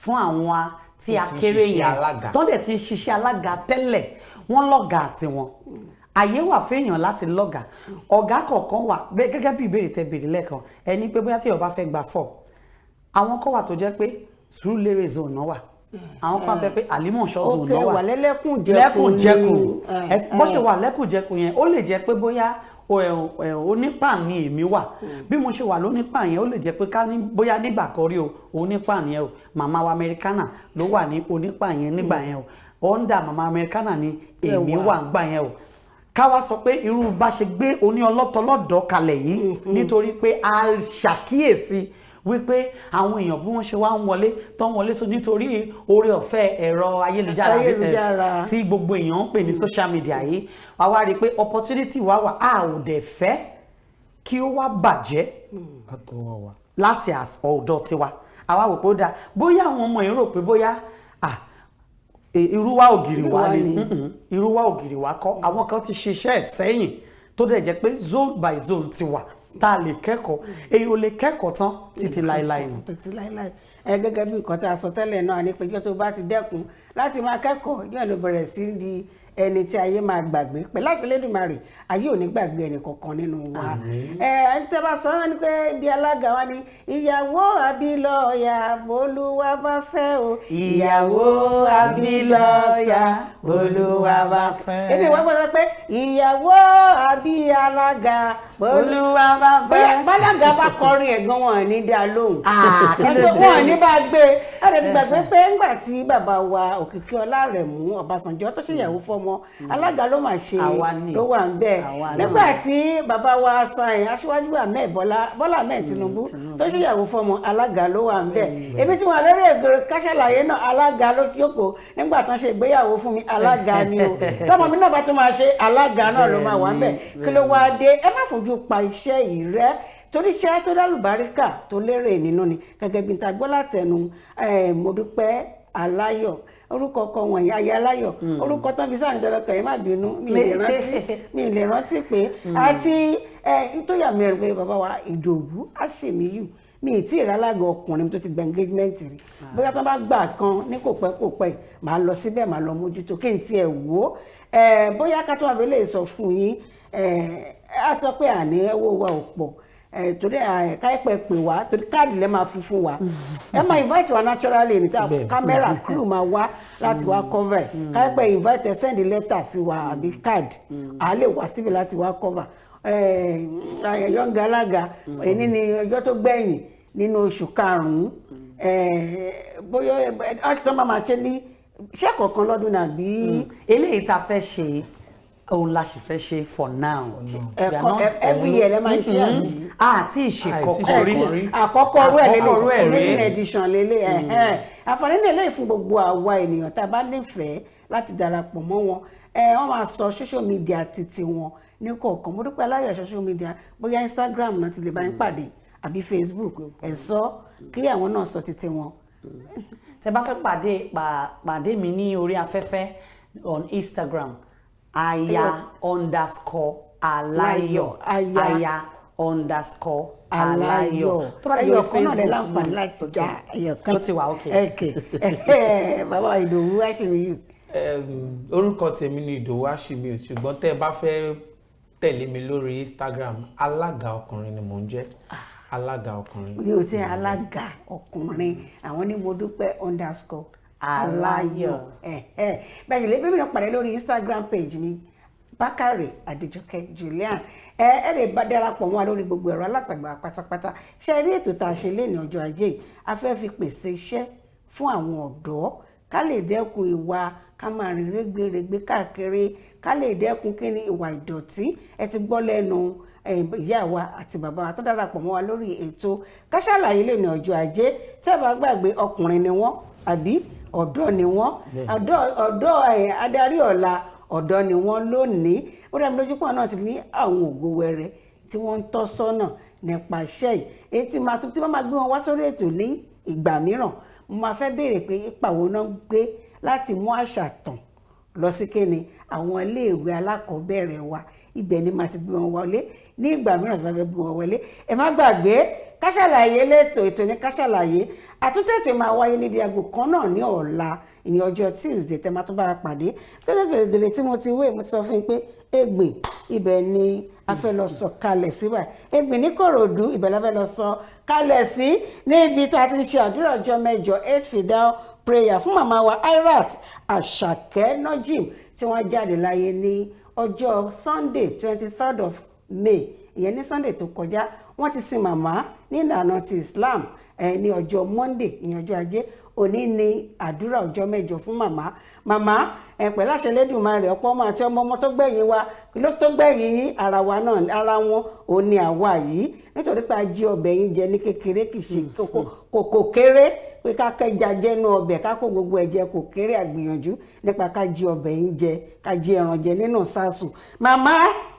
fún àwọn tí a kéré yẹn tó dẹ̀ ti ń ṣiṣẹ́ alága tẹ́lẹ̀ wọ́n lọ́gà tiwọn àyè wà fẹ́yàn láti lọ́gà ọ̀gá kọ̀ọ̀kan wà gẹ́gẹ́ bí ìbéèrè tẹ́ béèrè lẹ́ẹ̀kan ẹni pé bóyá tí ó bá fẹ́ gba fọ́ àwọn kan wà tó jẹ́ pé Sùúrùlérè zone wà àwọn kan fẹ́ pé Àlímọ̀ṣọ́ zone wà wà lẹ́kùnjẹkùn bó ṣe wà lẹ́kùnjẹkùn yẹn ó lè jẹ́ pé bóyá onípà ni èmi wà bí mo ṣe wà lónípà yẹn ó lè jẹ́ pé ká ní bóyá nígbà kan rí o onípà yẹn o màmá wa Americana ló wà ní onípà yẹn nígbà yẹn o onda màmá Americana ni èmi wà nígbà yẹn o ká wá sọ pé irú bá ṣe gbé oní ọlọ́tọ̀lọ́dọ̀ kalẹ̀ yìí nítorí pé a ṣàkíyèsí wípé àwọn èèyàn bí wọ́n ṣe wá ń wọlé tó ń wọlé tó nítorí oore ọ̀fẹ́ ẹ̀rọ ayélujára tí gbogbo èèyàn ń pè ní social media yìí wá wá rí i pé opportunity wá wà a ò dẹ̀ fẹ́ kí ó wá bàjẹ́ láti ọ̀dọ̀ tiwa àwa wò pé ó dáa bóyá àwọn ọmọ yìí rò pé bóyá irú wa ògiri wa ni irú wa ògiri wa kọ́ àwọn kan ti ṣiṣẹ́ sẹ́yìn tó dẹ̀ jẹ́ pé zone by zone ti wà tá a lè kẹ́kọ̀ọ́ èyí ò lè kẹ́kọ̀ọ́ tán títí láéláé ni. títí láéláé gẹ́gẹ́ bí nǹkan tá a sọ tẹ́lẹ̀ náà ni pé tó bá ti dẹ́kun láti máa kẹ́kọ̀ọ́ yóò lọ bẹ̀rẹ̀ sí di ẹni tí ayé máa gbàgbé pẹ̀lú àṣẹ Elédùmarè ayé ò ní gbàgbé ẹnì kankan nínú wa. ẹni tẹ́ bá sọ wọn ni pé bí alága wa ni ìyàwó abilọ́ọ̀yà bolúwa bá fẹ́ o. ìyàwó abilọ́ọ̀yà bolúwa bá fẹ́. ebi wọ́n gbọ́dọ̀ pé ìyàwó àbí alága bolúwa bá fẹ́. bálága bá kọrin ẹ̀gbọ́n wọn ní dá lóhùn. wọn ní bá gbé ẹ̀rọ ti gbàgbé pé ńgbà tí bàbá wa Òkìkí Ọlárẹ̀mú Ọbásanjọ́ tó ṣèyàwó fọ́mọ alága ló máa ṣe ló wà ń bẹ́ẹ̀ nígbà tí bàbá wa san Aṣíwájú Ahmed Bọ́lá Ahmed Tinubu tó ṣèyàwó fọ́mọ alága ló wà ń bẹ́ẹ̀ èmi tí wọn lórí ègèrè káṣàlàyé náà alága ló jókòó nígbà tán ṣe ìgbéyàwó fún mi alága ni o tọmọ mi náà bá tún máa ṣe alága náà ló máa wà ń bẹ́ẹ̀ kí ló wá dé ẹ má fojú pa iṣẹ́ yìí rẹ́ torí iṣẹ́ tó dálùbáríkà tó lérè nínú ni gẹ́gẹ́ bí n ta gbọ́ látẹnu Modúpẹ́ Aláyọ̀ orúkọ ọkọ wọ̀nyí ayé aláyọ̀ orúkọ tán fi sáà nítorí yẹn má bínú mi ì lè rántí pé àti nítorí àmì ẹ̀rọ pé bàbá wa Ìdòwú Àṣemíyù mi ì tí ì rálága ọkùnrin tó ti gba engagement rí bóyá tó bá gbà kan ní kò pẹ́ màá lọ síbẹ̀ màá lọ mójútó kí n tiẹ̀ wò ó bóyá ká tó àbí lè sọ fún yín á sọ pé àní ẹwọ́ wa ò pọ̀ torí káyọ̀pẹ̀ pè wá torí káàdì lẹ́ máa fún wa ẹ máa invite wa naturally ní ta kámẹ́rà crew máa wá láti wá cover káyọ̀pẹ̀ invite ẹ send letter sí wa àbí card à lè wá síbi láti wá cover Yọ̀ǹga alága èyí ni ọjọ́ tó gbẹ̀yìn nínú oṣù karùn-ún bóyá ọ̀tọ́ máa ṣe ní iṣẹ́ kọ̀ọ̀kan lọ́dún náà bí. eléyìí tá a fẹ́ ṣe òun la sì fẹ́ ṣe for now. every year ẹ máa ń ṣe àmì. àti ìṣèkọ̀kọ̀ rí. àkọ́kọ́ ọ̀rọ̀ ẹ̀ lélẹ̀ maiden edition lélẹ̀ àǹfààní lélẹ̀ fún gbogbo àwa ènìyàn tá a bá nífẹ̀ẹ́ láti darapọ̀ mọ́ wọn wọ́n máa sọ social media títí wọn ní kọ̀ọ̀kan Modúpẹ́ Aláyọ̀ social media bóyá Instagram náà ti lè bá yín pàdé àbí Facebook ẹ̀ sọ kí àwọn náà sọ títí wọn. tẹ́ bá fẹ́ pàdé mi ní orí afẹ́fẹ́ on Instagram aya_Alayo aya_Alayo tó bá yọ ọkọ náà lè láǹfààní láti já ẹyọkan tó ti wà ok. bàbá Ìdòwú Àṣemíyù. orúkọ tèmi ni Ìdòwú Àṣemíyù ṣùgbọ́n tẹ́ ẹ bá fẹ́ tẹ̀lé mi lórí Instagram alága ọkùnrin ni mò ń jẹ́ alága ọkùnrin. yóò ṣe alága ọkùnrin àwọn ní Modúpẹ́_Aláyọ̀ bẹ́ẹ̀ ni lébí mi náà pàdé lórí Instagram page mi Bákàrè Adéjọkẹ́ Julian ẹ lè bá darapọ̀ mọ́ wa lórí gbogbo ẹ̀rọ alátagbà pátápátá ṣe rí ètò tá a ṣe lé ní ọjọ́ ajé a fẹ́ fi pèsè iṣẹ́ fún àwọn ọ̀dọ́ ká lè dẹ́kun ìwà ká máa rìn rẹ́gbẹ̀rẹ́gbẹ̀ káàkiri ká lè dẹ́kun kí ni ìwà ìdọ̀tí ẹ ti gbọ́ lẹ́nu ìyá wa àti bàbá wa tó darapọ̀ mọ́ wa lórí ètò Ká Sálàyé lé ní ọjọ́ ajé tẹ́ bá gbàgbé ọkùnrin ni wọ́n àbí ọ̀dọ́ ni wọ́n ọ̀dọ́ adarí ọ̀la ọ̀dọ́ ni wọ́n lónìí ó dàbí lójú pọ̀ náà ti ní àwọn ògo wẹrẹ tí wọ́n ń tọ́ sọ́nà nípa iṣẹ́ yìí èyí tí wọ́n máa gbé wọn wá sórí ètò ní ìgbà mìíràn mo máa fẹ́ béèrè pé ipa wo náà gbé láti mú àṣà tàn lọ sí kíni àwọn iléèwé alákọ̀ọ́bẹ̀rẹ̀ wa ibẹ̀ ni màá ti gbé wọn wọlé ní ìgbà mìíràn tí wọ́n fẹ́ gbé wọn wọlé ẹ má gbàgbé Ká Sálàyé ètò ní Ká Sálàyé àtúntẹ̀tò máa wáyé níbi aago kan náà ní ọ̀la ìní ọjọ́ Tuesday tẹ́ máa tún bá a pàdé gẹ́gẹ́ tí mo ti wé mo ti sọ fún yín pé Ègbìn ibẹ̀ ni a fẹ́ lọ sọ kalẹ̀ sí báyìí Ègbìn ní Kòròdú ibẹ̀ la fẹ́ lọ sọ kalẹ̀ sí níbi tí a ti ń ṣe àdúrà ọjọ́ mẹ́jọ 8 fidal prayer fún màmá wa Irat Àṣàkẹ́ Nojim tí wọ́n jáde láyé ní ọjọ́ Sunday 23rd of May ìyẹn ní Sunday tó kọjá wọ́n ti sin màmá ní ìlànà ti Islam ní ọjọ́ Monday ìyẹn ọjọ́ ajé. Òní ni àdúrà ọjọ́ mẹ́jọ fún màmá pẹ̀lú àṣẹ Elédùmarè ọ̀pọ̀ ọmọ àti ọmọ tó gbẹ̀yìn wa ló tó gbẹ̀yìn yín ara wa náà ara wọn ò ní àwa yìí nítorí pé a jí ọbẹ̀ yín jẹ ní kékeré kì í ṣe kò kéré pé ká kẹja jẹnu ọbẹ̀ ká kó gbogbo ẹ̀jẹ̀ kò kéré àgbìyànjú nípa ká jí ọbẹ̀ yín jẹ ká jí ẹran jẹ nínú sásùn. Màmá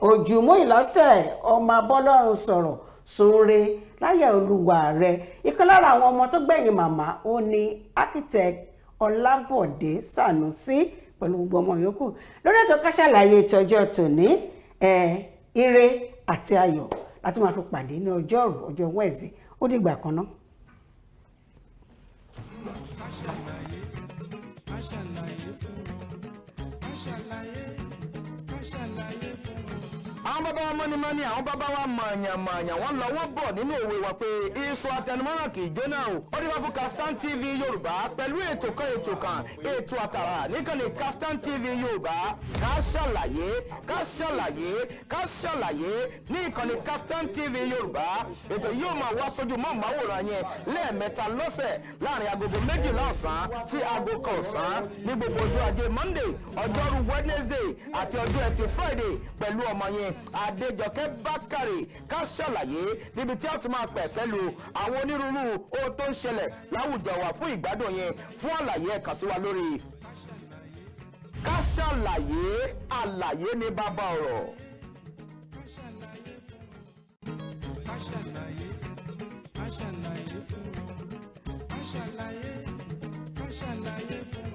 Òjùmú Ìlọ́sẹ̀ ọmọ abọ́lọ́run sọ̀rọ̀ sóore láyé Olúwa rẹ̀. Ìkan lára àwọn ọmọ tó gbẹ̀yìn màmá ó ní architect Ọlábọ̀dé Sànúsí pẹ̀lú gbogbo ọmọ yòókù lórí ètò Ká Sálàyé ìtọ́jọ́ tòní. Ire àti ayọ̀ láti máa fi pàdé ní ọjọ́ Wednesday. Ó dìgbà kan náà. Àwọn bàbá wa mọ́nímọ́ní àwọn bàbá wa mọ̀ọ̀yàn wọ́n lọ wọ́n bọ̀ nínú òwe wa pé iṣu àtẹnumọ́ràn kì í jóná o. Ó dé wá fún Kaftan TV Yorùbá pẹ̀lú ètò kan ètò àtàrà níkànnì Kaftan TV Yorùbá. Ká ṣàlàyé ní ìkànnì Kaftan TV Yorùbá. Ètò yóò máa wá sójú mọ́ọ̀máwòrán yẹn lẹ́ẹ̀mẹ́ta lọ́sẹ̀ láàrin agogo 12 ọ̀sán sí aago 1 ọ̀sán ní gbogbo ọjọ́ ajé Monday, ọjọ́rú Wednesday àti ọjọ́ ẹtì Friday pẹ̀lú ọmọ yẹn Adéjọkẹ́ Bákàrè. Ká Sálàyé níbi tí a ti máa pẹ̀ pẹ̀lú àwọn onírúurú ohun tó ń ṣẹlẹ̀ láwùjọ wa fún ìgbádùn yẹn. Fún àlàyé ẹ kàn sí wa lórí Ká Sálàyé, àlàyé ní bàbá ọ̀rọ̀. Ká ṣàlàyé fún wọn.